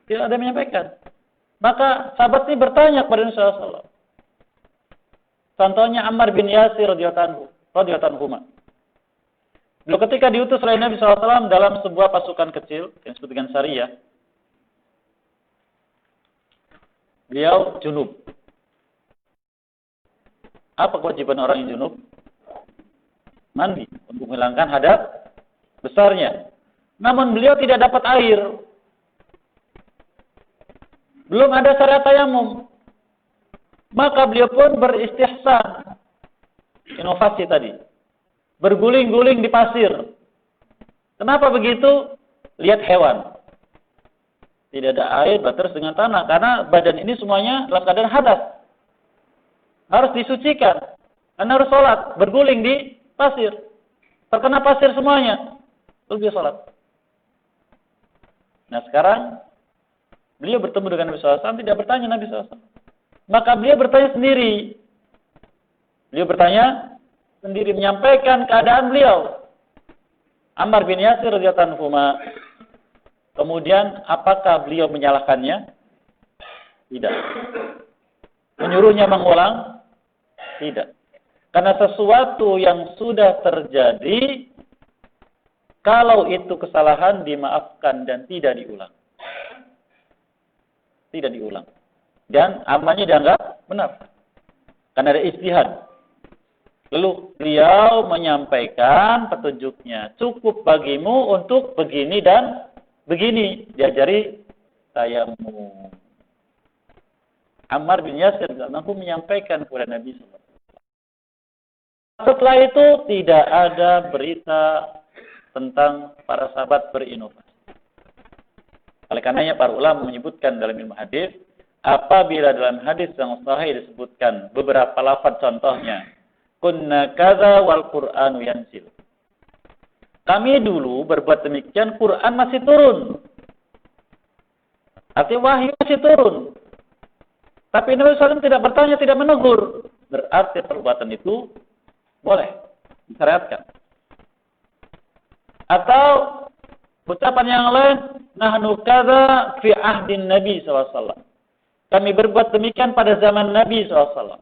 Tidak ada yang menyampaikan. Maka sahabat ini bertanya kepada Nabi SAW. Contohnya Ammar bin Yasir radhiyallahu anhu. Beliau ketika diutus oleh Nabi SAW dalam sebuah pasukan kecil yang disebut dengan Sariyah, beliau junub. Apa kewajiban orang yang junub? Mandi untuk menghilangkan hadas besarnya. Namun beliau tidak dapat air. Belum ada syariat tayamum. Maka beliau pun beristihsan. Inovasi tadi. Berguling-guling di pasir. Kenapa begitu? Lihat hewan. Tidak ada air, terus dengan tanah. Karena badan ini semuanya dalam keadaan hadas. Harus disucikan. Karena harus sholat. Berguling di pasir. Terkena pasir semuanya. Lalu dia sholat. Nah sekarang, beliau bertemu dengan Nabi SAW, tidak bertanya Nabi SAW. Maka beliau bertanya sendiri. Beliau bertanya sendiri, menyampaikan keadaan beliau. Ammar bin Yasir radhiyallahu anhu. Kemudian, apakah beliau menyalahkannya? Tidak. Menyuruhnya mengulang? Tidak. Karena sesuatu yang sudah terjadi, kalau itu kesalahan dimaafkan dan tidak diulang. Tidak diulang. Dan amalnya dianggap benar. Karena ada ijtihad. Lalu beliau menyampaikan petunjuknya. Cukup bagimu untuk begini dan begini. Diajari tayamum. Ammar bin Yasir aku menyampaikan kepada Nabi SAW. Setelah itu tidak ada berita tentang para sahabat berinovasi. Oleh karenanya para ulama menyebutkan dalam ilmu hadis, apabila dalam hadis yang sahih disebutkan beberapa lafaz contohnya, kunna kadza wal Qur'anu yanzil. Kami dulu berbuat demikian, Quran masih turun. Artinya wahyu masih turun. Tapi Nabi SAW tidak bertanya, tidak menegur. Berarti perbuatan itu boleh disyariatkan. Atau ucapan yang lain, nahnu kadza fi ahdin Nabi SAW. Kami berbuat demikian pada zaman Nabi SAW.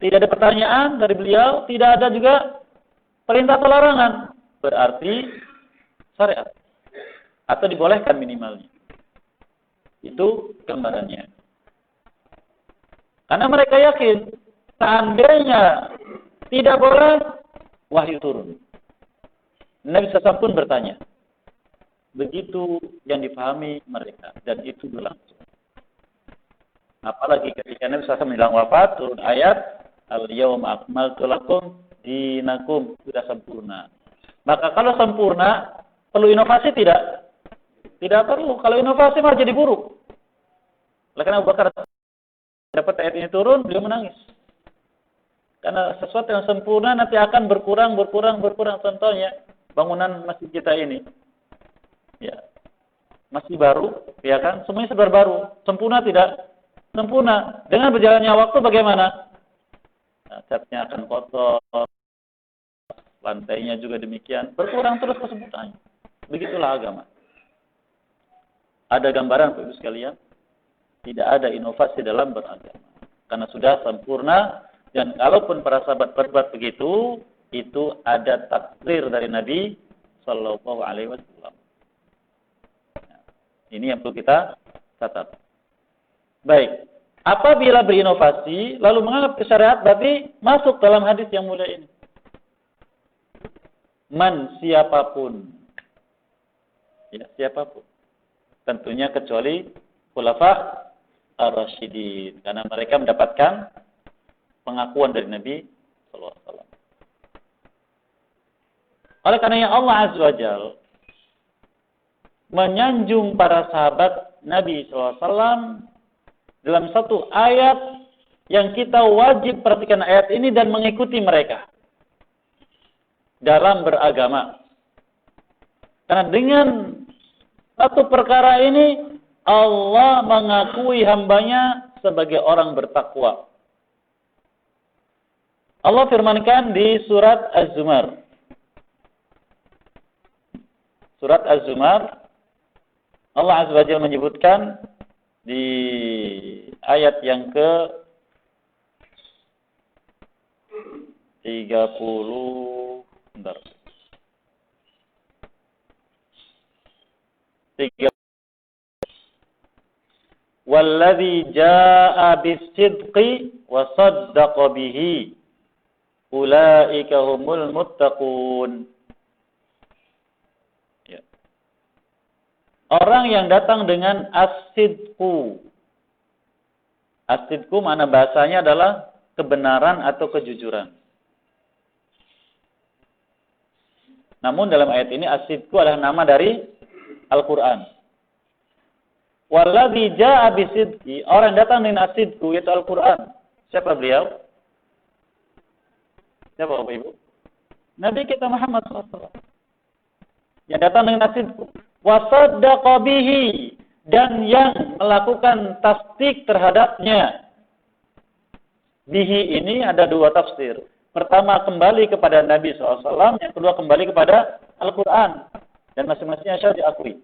Tidak ada pertanyaan dari beliau, tidak ada juga perintah atau larangan. Berarti syariat. Atau dibolehkan minimalnya. Itu gambarannya. Karena mereka yakin, seandainya Tidak boleh wahyu turun. Nabi SAW pun bertanya. Begitu yang dipahami mereka. Dan itu berlangsung. Apalagi ketika Nabi SAW bilang wafat, turun ayat, Al-yawma akmaltu lakum dinakum, sudah sempurna. Maka kalau sempurna, perlu inovasi tidak? Tidak perlu. Kalau inovasi malah jadi buruk. Oleh karena Abu Bakar dapat ayat ini turun, beliau menangis. Karena sesuatu yang sempurna nanti akan berkurang. Contohnya, bangunan masjid kita ini. Ya. Masih baru, ya kan? Semuanya sebar baru. Sempurna tidak? Sempurna. Dengan berjalannya waktu bagaimana? Nah, catnya akan kotor, lantainya juga demikian. Berkurang terus kesempurnaan. Begitulah agama. Ada gambaran, Bapak Ibu sekalian? Tidak ada inovasi dalam beragama. Karena sudah sempurna. Dan kalaupun para sahabat berbuat begitu, itu ada takdir dari Nabi Sallallahu Alaihi Wasallam. Ini yang perlu kita catat. Baik, apabila berinovasi lalu menganggap syariat, berarti masuk dalam hadis yang mulia ini. Man, siapapun, ya siapapun, tentunya kecuali khulafa ar-rasyidin, karena mereka mendapatkan pengakuan dari Nabi sallallahu alaihi wasallam. Oleh karena Allah Azza wa Jalla menyanjung para sahabat Nabi sallallahu alaihi wasallam dalam satu ayat yang kita wajib perhatikan ayat ini dan mengikuti mereka dalam beragama. Karena dengan satu perkara ini Allah mengakui hambanya sebagai orang bertakwa. Allah firmankan di surat Az-Zumar. Surat Az-Zumar, Allah Azza wa Jalla menyebutkan di ayat yang ke 30, bentar. 30. Walladzi jaa'a bis-sidqi wa saddaqa bihi ulaika humul muttaqun. Ya. Orang yang datang dengan as-sidqu. As-sidqu mana bahasanya adalah kebenaran atau kejujuran. Namun dalam ayat ini as-sidqu adalah nama dari Al-Qur'an. Walladzi jaa'a bis-sidqi, orang yang datang dengan as-sidqu yaitu Al-Qur'an. Siapa beliau? Siapa Bapak Ibu? Nabi kita Muhammad SAW. Yang datang dengan as-sidqu. Wa saddaqa bihi, dan yang melakukan tasdik terhadapnya. Bihi ini ada dua tafsir. Pertama kembali kepada Nabi SAW, yang kedua kembali kepada Al-Quran. Dan masing-masingnya syar'i diakui.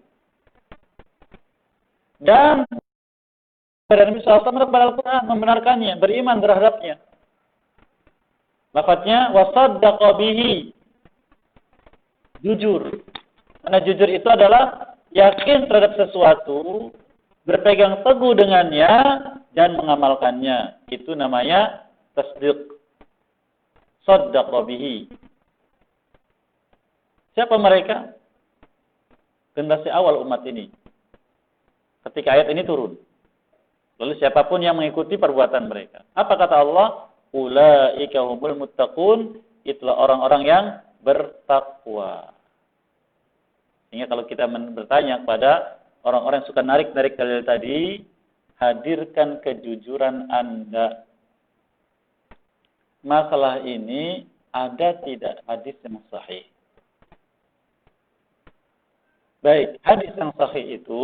Dan kepada Nabi SAW kepada Al-Quran, membenarkannya, beriman terhadapnya. Lafadznya wasaddaqa bihi, jujur. Karena jujur itu adalah yakin terhadap sesuatu, berpegang teguh dengannya dan mengamalkannya. Itu namanya tasdiq. Saddaqa bihi. Siapa mereka? Generasi awal umat ini. Ketika ayat ini turun. Lalu siapapun yang mengikuti perbuatan mereka. Apa kata Allah? Ulaika humul muttaqun, itulah orang-orang yang bertakwa. Sehingga kalau kita bertanya kepada orang-orang yang suka narik-narik dalil tadi, hadirkan kejujuran Anda. Masalah ini ada tidak hadis yang sahih? Baik, hadis yang sahih itu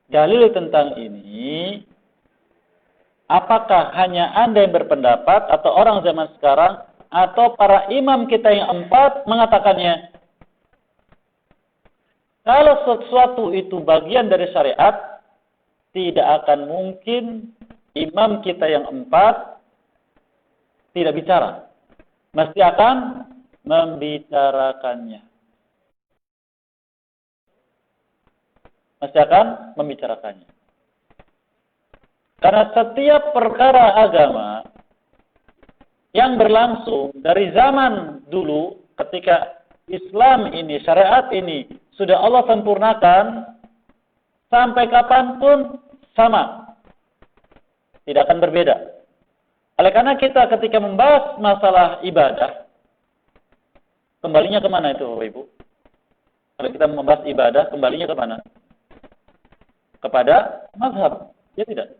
dalil tentang ini. Apakah hanya Anda yang berpendapat atau orang zaman sekarang atau para imam kita yang 4 mengatakannya? Kalau sesuatu itu bagian dari syariat, tidak akan mungkin imam kita yang 4 tidak bicara. Mesti akan membicarakannya. Mesti akan membicarakannya. Karena setiap perkara agama yang berlangsung dari zaman dulu ketika Islam ini, syariat ini sudah Allah sempurnakan sampai kapanpun sama. Tidak akan berbeda. Oleh karena kita ketika membahas masalah ibadah, kembalinya kemana itu Bapak Ibu? Kalau kita membahas ibadah, kembalinya kemana? Kepada mazhab. Ya tidak.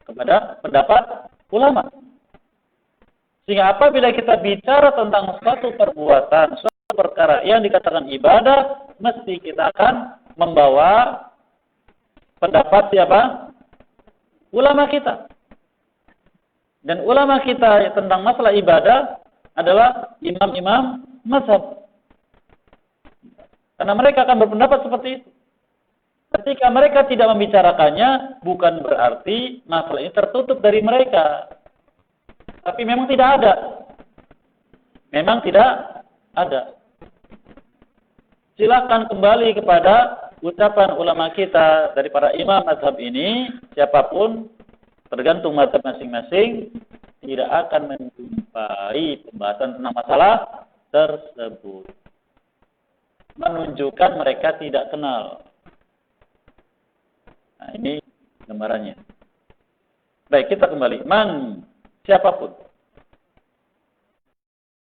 Kepada pendapat ulama. Sehingga apabila kita bicara tentang suatu perbuatan, suatu perkara yang dikatakan ibadah, mesti kita akan membawa pendapat siapa? Ulama kita. Dan ulama kita tentang masalah ibadah adalah imam-imam mazhab. Karena mereka akan berpendapat seperti itu. Ketika mereka tidak membicarakannya, bukan berarti masalah ini tertutup dari mereka. Tapi memang tidak ada. Memang tidak ada. Silakan kembali kepada ucapan ulama kita dari para imam mazhab ini, siapapun, tergantung mazhab masing-masing, tidak akan menjumpai pembahasan tentang masalah tersebut. Menunjukkan mereka tidak kenal. Nah, ini gambarannya. Baik, kita kembali. Man, siapapun.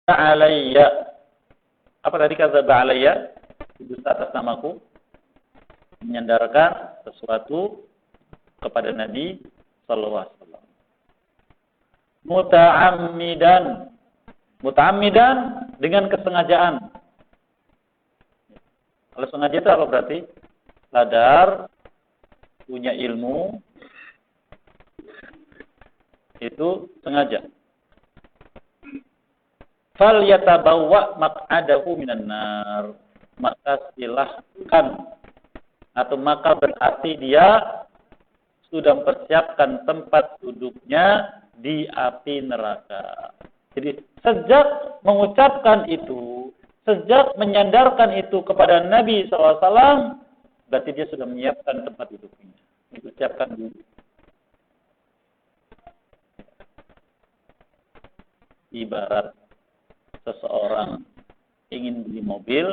Ba'alayya. Apa tadi kata ba'alayya? Itu atas namaku. Menyandarkan sesuatu kepada Nabi sallallahu alaihi wasallam. Muta'ammidan dengan kesengajaan. Kalau sengaja itu apa berarti? Sadar, punya ilmu, itu sengaja. Fal yatabawwa maq'adahu minan nar. Maka silahkan, atau maka berarti dia sudah mempersiapkan tempat duduknya di api neraka. Jadi sejak mengucapkan itu, sejak menyandarkan itu kepada Nabi SAW, berarti dia sudah menyiapkan tempat duduknya. Dipersiapkan dulu. Ibarat seseorang ingin beli mobil,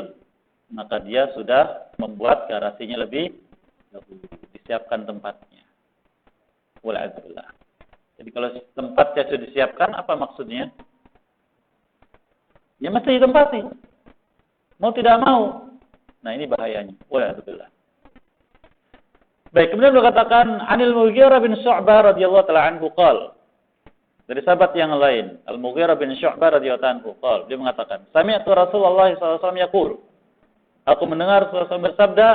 maka dia sudah membuat garasinya lebih dahulu. Disiapkan tempatnya. Wala'adzullah. Jadi kalau tempatnya sudah disiapkan, apa maksudnya? Ya mesti ditempati. Mau tidak mau. Nah ini bahayanya. Wala'adzullah. Baik, kemudian beliau katakan Anil Mughirah bin Syu'bah radhiyallahu ta'ala anhu qala. Dari sahabat yang lain, Al-Mughirah bin Syu'bah radhiyallahu anhu qala, dia mengatakan, sami'tu Rasulullah sallallahu alaihi wasallam yaqul. Aku mendengar Rasulullah bersabda,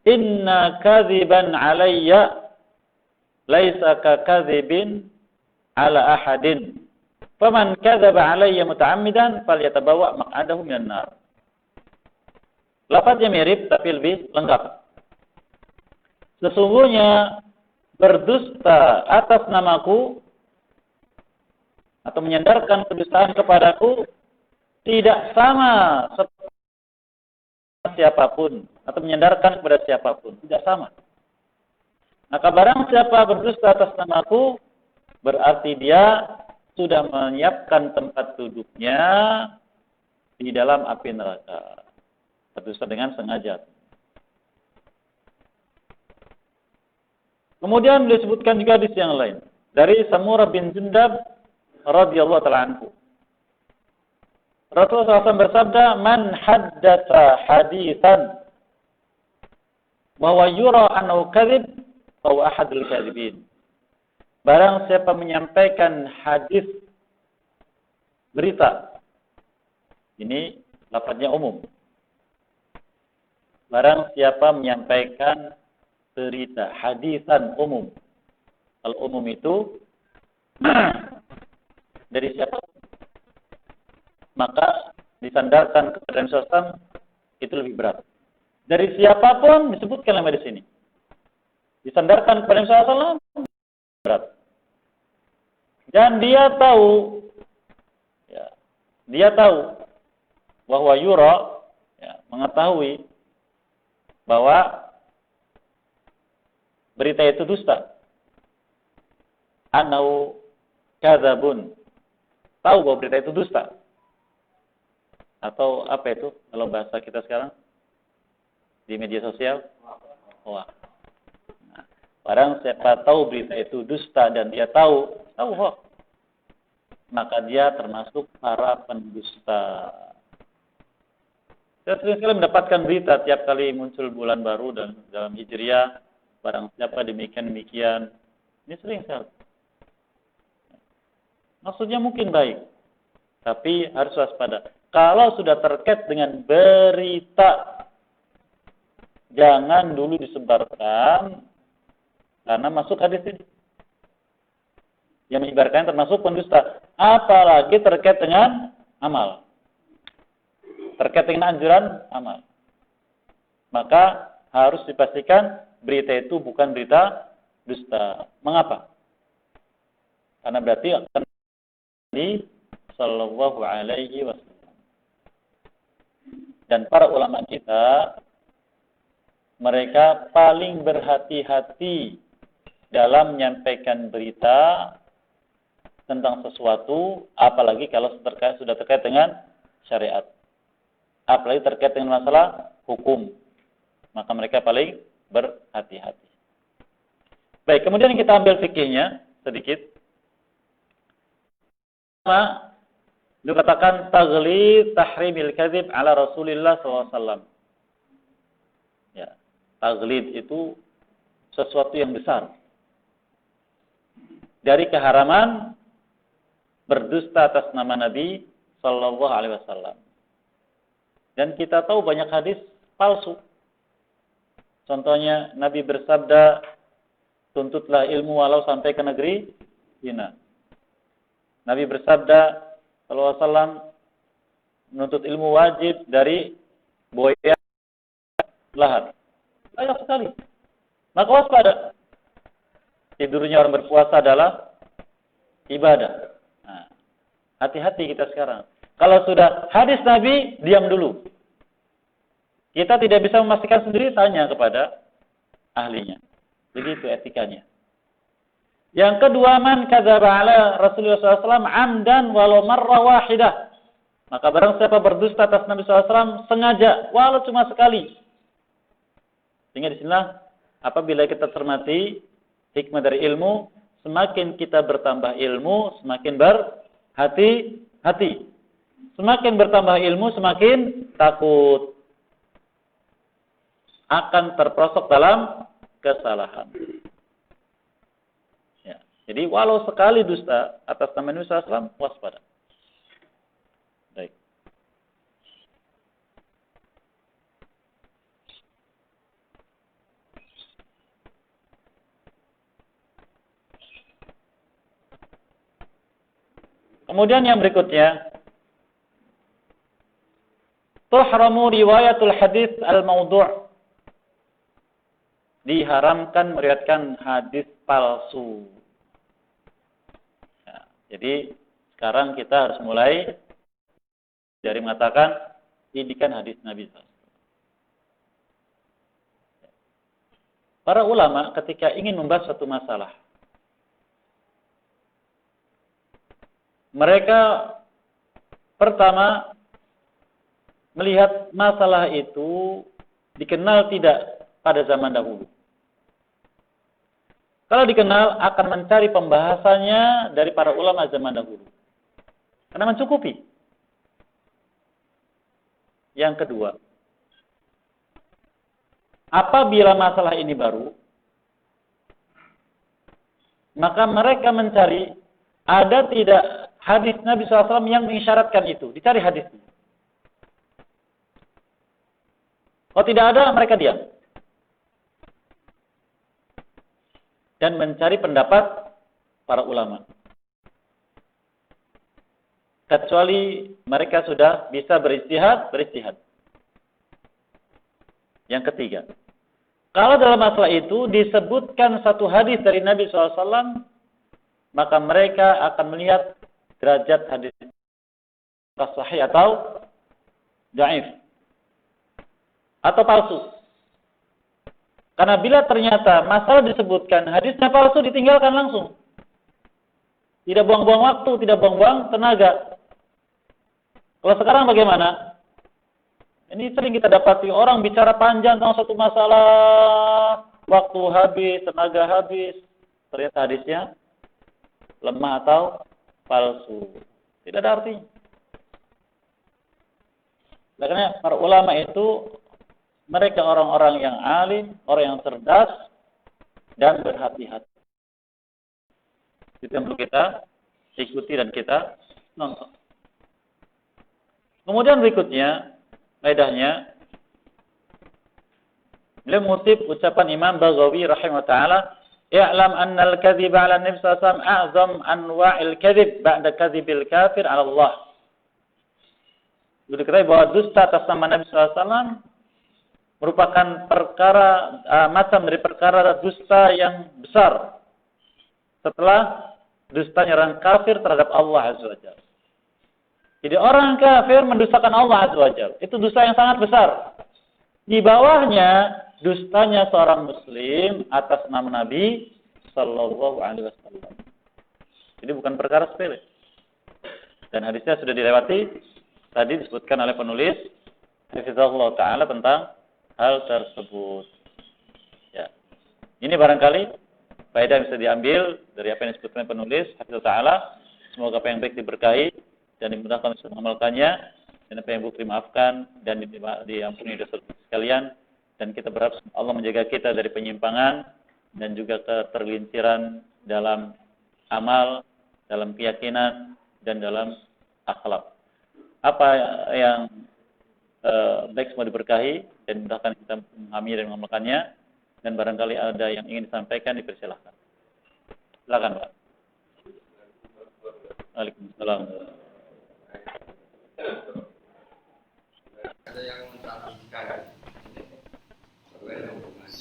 "Inna kadhiban 'alayya laisa ka kadhibin 'ala ahadin. Faman kadzaba 'alayya muta'ammidan falyatabawa maq'adahu minan nar." Lafaznya mirip tapi lebih lengkap. Sesungguhnya berdusta atas namaku atau menyandarkan kedustaan kepadaku tidak sama siapapun atau menyandarkan kepada siapapun, tidak sama. Maka barang siapa berdusta atas namaku, berarti dia sudah menyiapkan tempat duduknya di dalam api neraka. Berdusta dengan sengaja. Kemudian disebutkan juga hadis yang lain dari Samurah bin Jundab radhiyallahu ta'ala anhu. Rasulullah SAW bersabda, "Man haddatsa haditsan wa huwa yura annahu kadzib, fa huwa ahadul kadzibin." Barang siapa menyampaikan hadis berita. Ini lafaznya umum. Barang siapa menyampaikan berita, hadisan umum. Kalau umum itu dari siapa? Maka disandarkan kepada Nabi SAW itu lebih berat. Dari siapapun disebutkan nama di sini. Disandarkan kepada Nabi SAW berat. Dan dia tahu, ya, dia tahu bahwa yura, ya, mengetahui bahwa berita itu dusta. Anau kadzabun. tahu bahwa berita itu dusta. Atau apa itu kalau bahasa kita sekarang di media sosial? Hoax. Nah, barang siapa tahu berita itu dusta dan dia tahu hoax, maka dia termasuk para pendusta. Saya sering sekali mendapatkan berita tiap kali muncul bulan baru dan dalam Hijriah, barang siapa demikian. Ini sering sekali. Maksudnya mungkin baik, tapi harus waspada. Kalau sudah terkait dengan berita, jangan dulu disebarkan, karena masuk hadis ini. Yang menyebarkan termasuk pendusta. Apalagi terkait dengan amal. Terkait dengan anjuran amal. Maka harus dipastikan berita itu bukan berita dusta. Mengapa? Karena berarti akan di sallallahu alaihi wasallam. Dan para ulama kita, mereka paling berhati-hati dalam menyampaikan berita tentang sesuatu, apalagi kalau sudah terkait dengan syariat. Apalagi terkait dengan masalah hukum. Maka mereka paling berhati-hati. Baik, kemudian kita ambil fikihnya sedikit. Pertama, dikatakan taghlid tahrimil kadzib ala Rasulillah SAW. Ya, taghlid itu sesuatu yang besar. Dari keharaman berdusta atas nama Nabi sallallahu alaihi wasallam. Dan kita tahu banyak hadis palsu. Contohnya Nabi bersabda, tuntutlah ilmu walau sampai ke negeri Cina. Nabi bersabda sallallahu alaihi wasallam, menuntut ilmu wajib dari buaya lahat. Banyak sekali. Maka waspada. Tidurnya orang berpuasa adalah ibadah. Nah, hati-hati kita sekarang. Kalau sudah hadis Nabi, diam dulu. Kita tidak bisa memastikan sendiri, tanya kepada ahlinya. Begitu etikanya. Yang kedua, man kadzaba ala Rasulullah SAW amdan walau marrah wahidah. Maka barang siapa berdusta atas Nabi SAW sengaja, walau cuma sekali. Sehingga di sinilah apabila kita cermati hikmah dari ilmu, semakin kita bertambah ilmu, semakin berhati-hati. Semakin bertambah ilmu, semakin takut akan terperosok dalam kesalahan. Ya. Jadi walau sekali dusta atas nama Nabi SAW, waspada. Baik. Kemudian yang berikutnya, tuhramu riwayatul hadis al-maudu'. Diharamkan meriwayatkan hadis palsu. Ya, jadi sekarang kita harus mulai dari mengatakan ini kan hadis Nabi SAW. Para ulama ketika ingin membahas suatu masalah, mereka pertama melihat masalah itu dikenal tidak pada zaman dahulu. Kalau dikenal, akan mencari pembahasannya dari para ulama zaman dahulu. Karena mencukupi. Yang kedua, apabila masalah ini baru, maka mereka mencari ada tidak hadis Nabi SAW yang mengisyaratkan itu. Dicari hadisnya. Kalau tidak ada, mereka diam. Dan mencari pendapat para ulama. Kecuali mereka sudah bisa beristihad. Yang ketiga, kalau dalam masalah itu disebutkan satu hadis dari Nabi SAW, maka mereka akan melihat derajat hadis sahih atau dhaif atau palsu. Karena bila ternyata masalah disebutkan hadisnya palsu, ditinggalkan langsung. Tidak buang-buang waktu, tidak buang-buang tenaga. Kalau sekarang bagaimana? Ini sering kita dapati orang bicara panjang tentang satu masalah, waktu habis, tenaga habis. Ternyata hadisnya lemah atau palsu. Tidak ada artinya. Karena para ulama itu mereka orang-orang yang alim, orang yang cerdas dan berhati-hati. Itu yang perlu kita ikuti dan kita nonton. Kemudian berikutnya, faedahnya, beliau mengutip ucapan Imam Baghawi rahimahullah taala, "I'lam anna al-kadhib 'ala an-nabi sallallahu alaihi wasallam a'zam anwa'il kadhib ba'da kadhibil kafir 'ala Allah." Sudah diketahui bahwa dusta atas nama Nabi sallallahu alaihi wasallam merupakan perkara macam dari perkara dusta yang besar setelah dustanya orang kafir terhadap Allah Azza wa Jalla. Jadi orang kafir mendustakan Allah Azza wa Jalla. Itu dosa yang sangat besar. Di bawahnya dustanya seorang muslim atas nama Nabi sallallahu alaihi wasallam. Jadi bukan perkara sepele. Dan hadisnya sudah dilewati tadi disebutkan oleh penulis hafizahullah taala tentang hal tersebut. Ya. Ini barangkali faedah yang bisa diambil dari apa yang disebutkan oleh penulis hafizahullah taala. Semoga apa yang baik diberkahi dan dimudahkan untuk mengamalkannya, dan apa yang buruk dimaafkan dan diampuni dosa sekalian, dan kita berharap Allah menjaga kita dari penyimpangan dan juga ketergelinciran dalam amal, dalam keyakinan dan dalam akhlak. Apa yang baik semua diberkahi dan dimudahkan kita memahami dan mengamalkannya, dan barangkali ada yang ingin disampaikan dipersilahkan. Silakan, Pak. Waalaikumsalam. Ada yang mentradisikan bahwa hubungan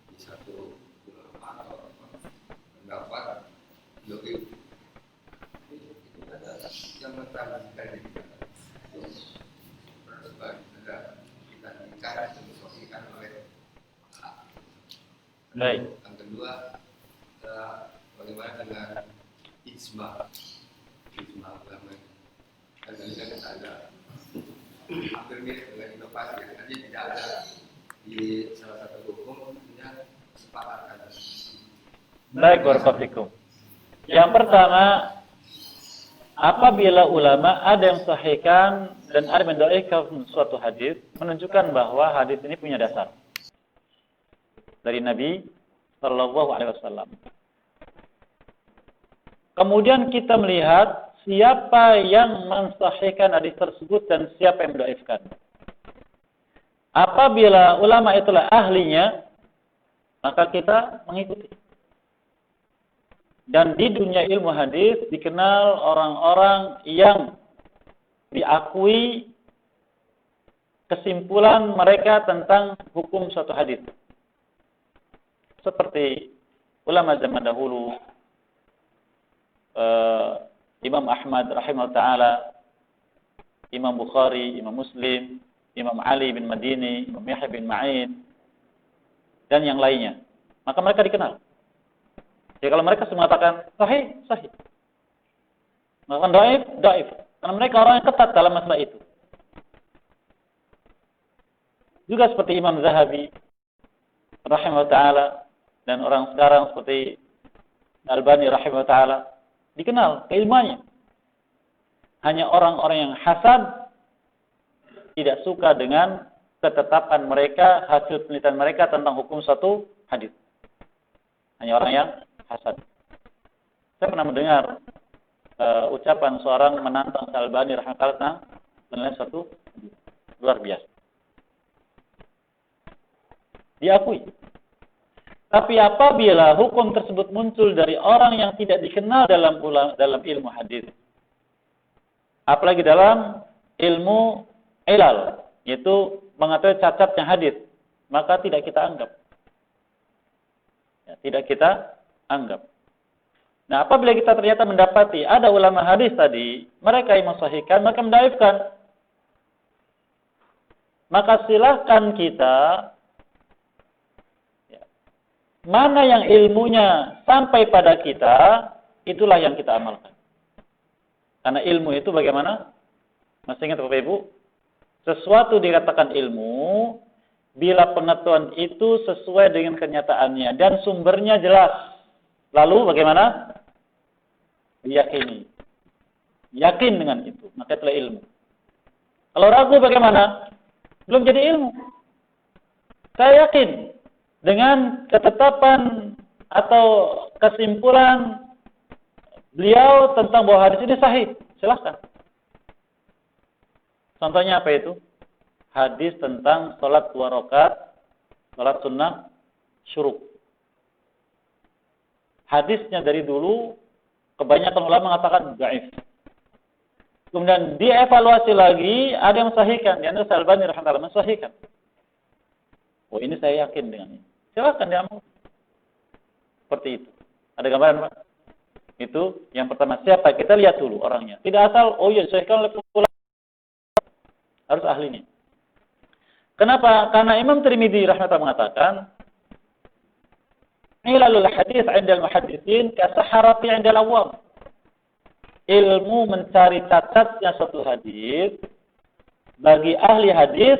di satu atau pendapat lebih itu ada yang mentradisikan itu sebagai kita nikah disosikan oleh Baik. yang kedua bagaimana dengan ijma ulama. Dan ini kan ada hampir mirip dengan inovasi yang tadi tidak ada di salah satu hukum punya kesepakatan. Baik, barakallahu. Yang pertama, apabila ulama ada yang sahihkan dan ada yang mendhaifkan suatu hadis, menunjukkan bahwa hadis ini punya dasar dari Nabi sallallahu alaihi wasallam. Kemudian kita melihat siapa yang mensahihkan hadis tersebut dan siapa yang mendhaifkan. Apabila ulama itulah ahlinya, maka kita mengikuti. Dan di dunia ilmu hadis dikenal orang-orang yang diakui kesimpulan mereka tentang hukum suatu hadis. Seperti ulama zaman dahulu, Imam Ahmad rahimahullah ta'ala, Imam Bukhari, Imam Muslim, Imam Ali bin Madini, Imam Yahya bin Ma'in, dan yang lainnya. Maka mereka dikenal. Jadi kalau mereka mengatakan sahih, sahih. Mengatakan dhaif, dhaif. Karena mereka orang yang ketat dalam masalah itu. Juga seperti Imam Zahabi rahimahullah ta'ala, dan orang sekarang seperti Albani rahimahullah ta'ala, dikenal keilmuannya. Hanya orang-orang yang hasad tidak suka dengan ketetapan mereka, hasil penelitian mereka tentang hukum suatu hadis. Hanya orang yang hasad. Saya pernah mendengar ucapan seorang menantang Al-Albani rahimahullah menilai suatu luar biasa. Diakui. Tapi apabila hukum tersebut muncul dari orang yang tidak dikenal dalam ilmu hadis, apalagi dalam ilmu ilal, yaitu mengetahui cacatnya hadis, maka tidak kita anggap. Ya, tidak kita anggap. Nah, apabila kita ternyata mendapati ada ulama hadis tadi, mereka yang mensahihkan, mereka mendhaifkan, maka silahkan kita mana yang ilmunya sampai pada kita itulah yang kita amalkan. Karena ilmu itu bagaimana? Masih ingat Bapak Ibu? Sesuatu dikatakan ilmu bila pengetahuan itu sesuai dengan kenyataannya dan sumbernya jelas. Lalu bagaimana? Diyakini. Yakin dengan itu, maka itulah ilmu. Kalau ragu bagaimana? Belum jadi ilmu. Saya yakin dengan ketetapan atau kesimpulan beliau tentang bahwa hadis ini sahih. Silahkan. Contohnya apa itu? Hadis tentang sholat 2 rakaat, sholat sunnah syuruk. Hadisnya dari dulu kebanyakan ulama mengatakan dhaif. Kemudian dievaluasi lagi, ada yang mensahihkan. Di antara Al-Albani rahimahullah mensahihkan. Oh, ini saya yakin dengan ini. Silakan diamal. Seperti itu. Ada gambaran, Pak? Itu yang pertama. Siapa? Kita lihat dulu orangnya. Tidak asal, oh iya, disahihkan oleh ulama. Harus ahlinya. Kenapa? Karena Imam Tirmidzi rahimahullah mengatakan, ilalul hadis 'inda al-muhadditsin ka saharati 'inda al-awwam. Ilmu mencari cacatnya suatu hadis bagi ahli hadis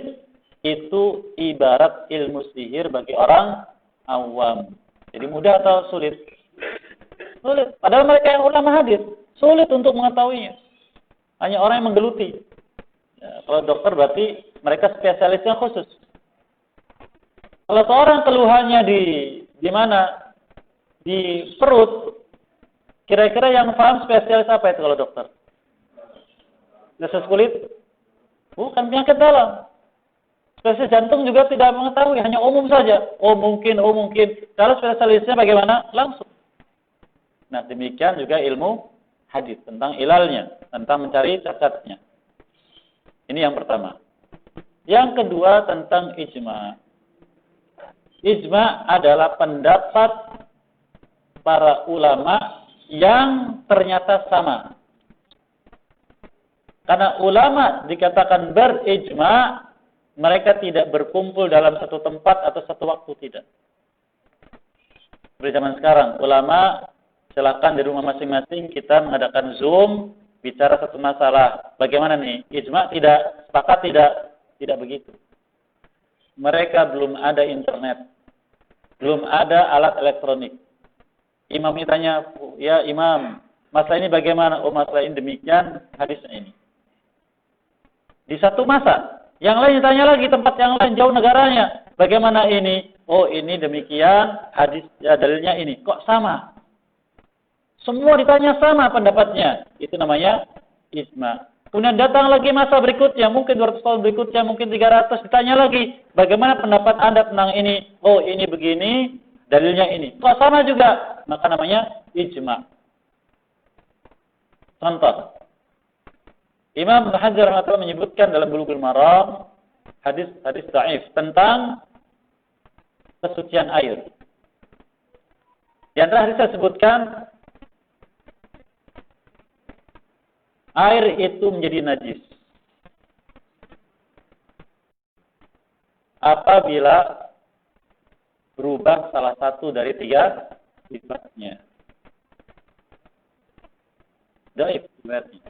itu ibarat ilmu sihir bagi orang awam. Jadi mudah atau sulit? Sulit. Padahal mereka yang ulama hadis sulit untuk mengetahuinya. Hanya orang yang menggeluti. Ya, kalau dokter berarti mereka spesialisnya khusus. Kalau seorang keluhannya di mana? Di perut. Kira-kira yang paham spesialis apa itu kalau dokter? Spesialis kulit? Bukan, penyakit dalam. Spesialis jantung juga tidak mengetahui, hanya umum saja. Oh mungkin. Kalau spesialisnya bagaimana? Langsung. Nah demikian juga ilmu hadis tentang ilalnya, tentang mencari cacatnya. Ini yang pertama. Yang kedua tentang ijma. Ijma adalah pendapat para ulama yang ternyata sama. Karena ulama dikatakan berijma, mereka tidak berkumpul dalam satu tempat atau satu waktu, tidak. Seperti zaman sekarang, ulama silakan di rumah masing-masing kita mengadakan Zoom, bicara satu masalah. Bagaimana nih? Ijma tidak, sepakat tidak begitu. Mereka belum ada internet, belum ada alat elektronik. Imam ditanya, ya imam, masalah ini bagaimana? Oh masalah ini demikian, hadisnya ini. Di satu masa, yang lain ditanya lagi, tempat yang lain, jauh negaranya. Bagaimana ini? Oh ini demikian, hadis ya, dalilnya ini. Kok sama? Semua ditanya sama pendapatnya. Itu namanya ijma. Kemudian datang lagi masa berikutnya, mungkin 200 tahun berikutnya, mungkin 300, ditanya lagi. Bagaimana pendapat Anda tentang ini? Oh ini begini, dalilnya ini. Kok sama juga? Maka namanya ijma. Contoh. Imam Ibnu Hajar rahimahullah menyebutkan dalam Bulughul Maram hadis dhaif tentang kesucian air. Di antara hadis saya sebutkan air itu menjadi najis apabila berubah salah satu dari 3 sifatnya. Dhaif berarti.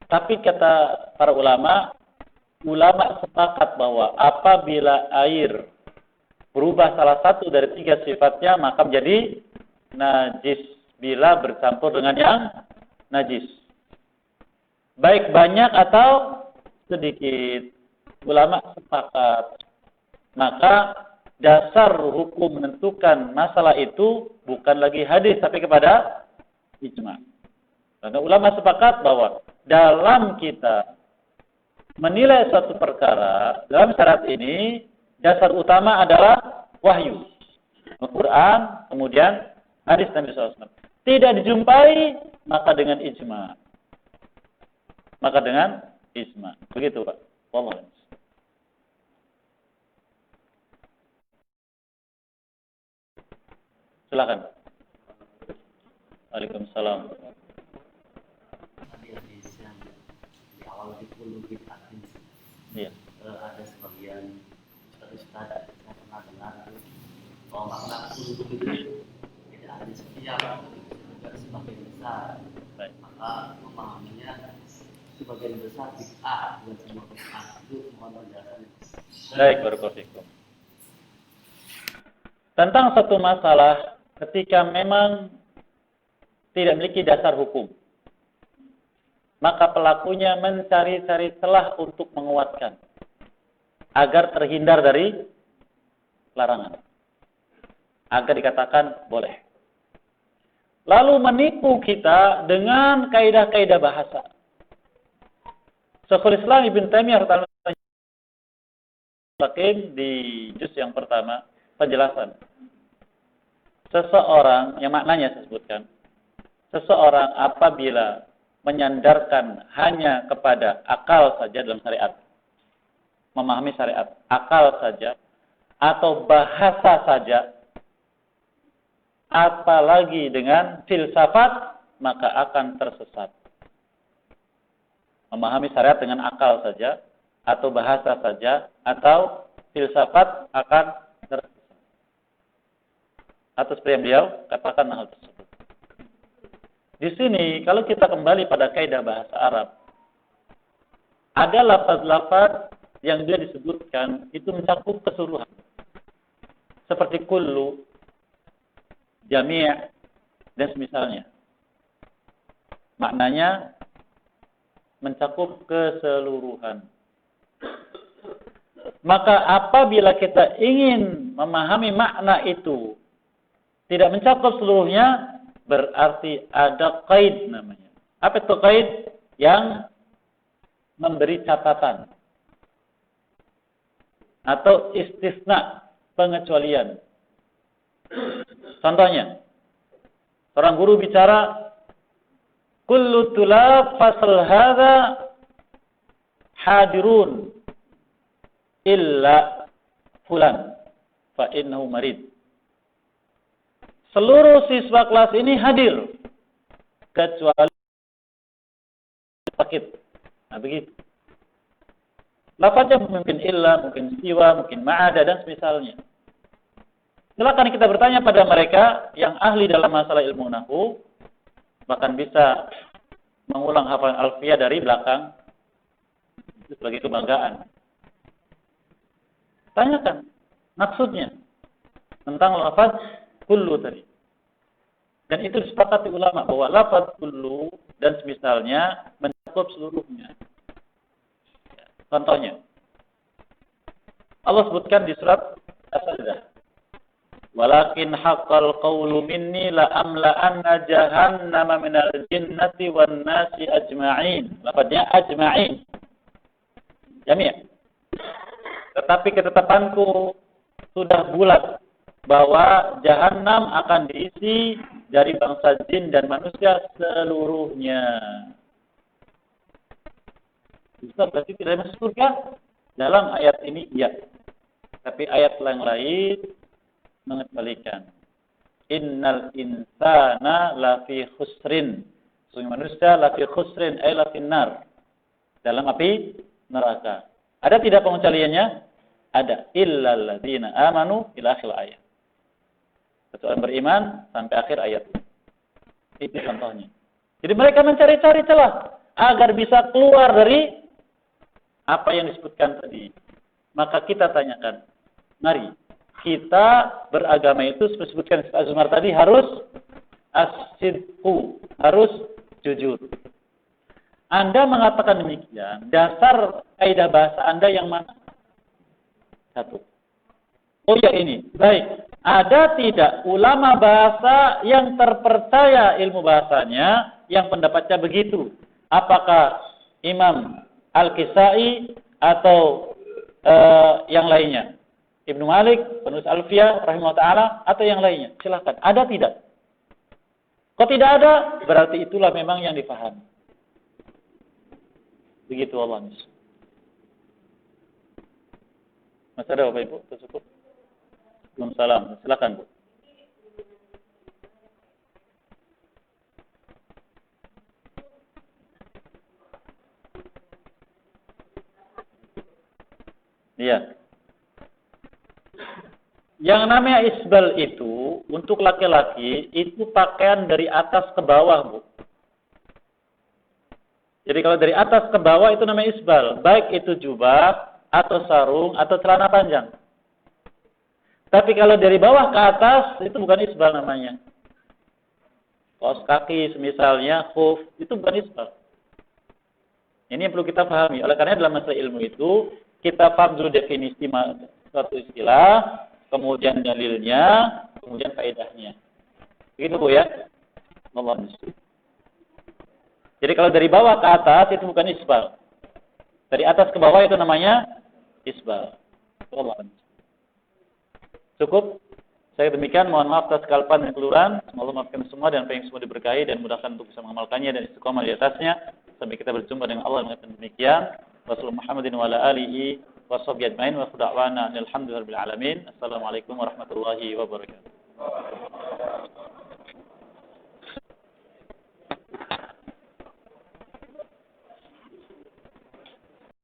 Tapi kata para ulama sepakat bahwa apabila air berubah salah satu dari 3 sifatnya, maka menjadi najis bila bercampur dengan yang najis. Baik banyak atau sedikit, ulama sepakat. Maka dasar hukum menentukan masalah itu bukan lagi hadis, tapi kepada ijma. Karena ulama sepakat bahwa dalam kita menilai suatu perkara, dalam syarat ini, dasar utama adalah wahyu. Al-Quran, kemudian hadis Nabi SAW. Tidak dijumpai, maka dengan ijma. Begitu Pak. Wallahu a'lam. Silakan. Waalaikumsalam. Iya. Ada sebagian ustaz yang pernah dengar bahwa makna kulub itu tidak hanya setiap juga sebagian besar. Baik. Maka memahaminya sebagian besar bid'ah, bukan semua bid'ah. Itu mohon penjelasan. Baik, barakallahu fikum. Tentang satu masalah ketika memang tidak memiliki dasar hukum, maka pelakunya mencari-cari celah untuk menguatkan agar terhindar dari larangan, agar dikatakan boleh. Lalu menipu kita dengan kaidah-kaidah bahasa. Syekhul Islam Ibnu Taimiyah di juz yang pertama penjelasan. Seseorang, yang maknanya saya sebutkan, seseorang apabila menyandarkan hanya kepada akal saja dalam syariat, memahami syariat, akal saja, atau bahasa saja, apalagi dengan filsafat, maka akan tersesat. Memahami syariat dengan akal saja, atau bahasa saja, atau filsafat akan tersesat. Atau seperti yang beliau katakan hal tersebut. Di sini, kalau kita kembali pada kaidah bahasa Arab, ada lafaz-lafaz yang dia disebutkan, itu mencakup keseluruhan. Seperti kullu, jami' dan semisalnya. Maknanya mencakup keseluruhan. Maka apabila kita ingin memahami makna itu tidak mencakup seluruhnya, berarti ada qaid namanya. Apa itu qaid? Yang memberi catatan atau istisna, pengecualian. Contohnya, seorang guru bicara, kullu tulab fasal hadza hadirun illa fulan fa innahu marid. Seluruh siswa kelas ini hadir kecuali sakit. Nah, begitu. Lafaznya mungkin illa, mungkin siwa, mungkin ma'ada dan semisalnya. Silakan kita bertanya pada mereka yang ahli dalam masalah ilmu nahwu, bahkan bisa mengulang hafalan alfiyah dari belakang. Itu sebagai kebanggaan. Tanyakan maksudnya tentang lafaz kullu tadi. Dan itu disepakati ulama bahwa lafaz kullu dan semisalnya mencakup seluruhnya. Contohnya, Allah sebutkan di surat As-Sajdah, walakin haqqal qawlu minni la amla'anna jahannama minal jinnati wan nasi ajma'in. Lafaznya ajma'in. Jami'. Tetapi ketetapanku sudah bulat bahwa jahanam akan diisi dari bangsa jin dan manusia seluruhnya. Bisa berarti tidak masuk surga? Dalam ayat ini iya. Tapi ayat yang lain mengembalikan. Innal insana lafi khusrin. Sungguh manusia lafi khusrin, ay lafi nar. Dalam api neraka. Ada tidak pengecualiannya? Ada. Illal ladzina amanu ila akhir ayat. Kecuali beriman sampai akhir ayat. Itu contohnya. Jadi mereka mencari-cari celah agar bisa keluar dari apa yang disebutkan tadi. Maka kita tanyakan, mari kita beragama itu disebutkan Azumar tadi harus as-sidqu, harus jujur. Anda mengatakan demikian, dasar kaidah bahasa Anda yang mana? Satu. Oh ya ini, baik. Ada tidak ulama bahasa yang terpercaya ilmu bahasanya yang pendapatnya begitu? Apakah Imam Al-Kisai atau yang lainnya? Ibnu Malik, penulis Alfiyah, rahimahullah ta'ala, atau yang lainnya? Silakan. Ada tidak? Kalau tidak ada, berarti itulah memang yang dipahami. Begitu Allah. Masih ada Bapak Ibu? Cukup? Waalaikumsalam. Silakan Bu. Iya. Yang namanya isbal itu untuk laki-laki itu pakaian dari atas ke bawah, Bu. Jadi kalau dari atas ke bawah itu namanya isbal, baik itu jubah atau sarung atau celana panjang. Tapi kalau dari bawah ke atas itu bukan isbal namanya. Kaos kaki misalnya, khuf, itu bukan isbal. Ini yang perlu kita pahami. Oleh karena dalam masalah ilmu itu kita paham dulu definisi suatu istilah, kemudian dalilnya, kemudian faedahnya. Begitu Bu ya. Allah mesti. Jadi kalau dari bawah ke atas itu bukan isbal. Dari atas ke bawah itu namanya isbal. Allah mesti. Cukup. Saya demikian, mohon maaf atas kesalahan dan keliruan. Semoga maafkan semua dan pengen semua diberkahi dan mudahkan untuk bisa mengamalkannya dan istiqomah di atasnya. Sampai kita berjumpa dengan Allah dengan demikian. Wassalamualaikum Muhammadin wa ala alihi wa sahbihi ajmain wa da'wana alhamdulillahirabbil alamin. Assalamualaikum warahmatullahi wabarakatuh.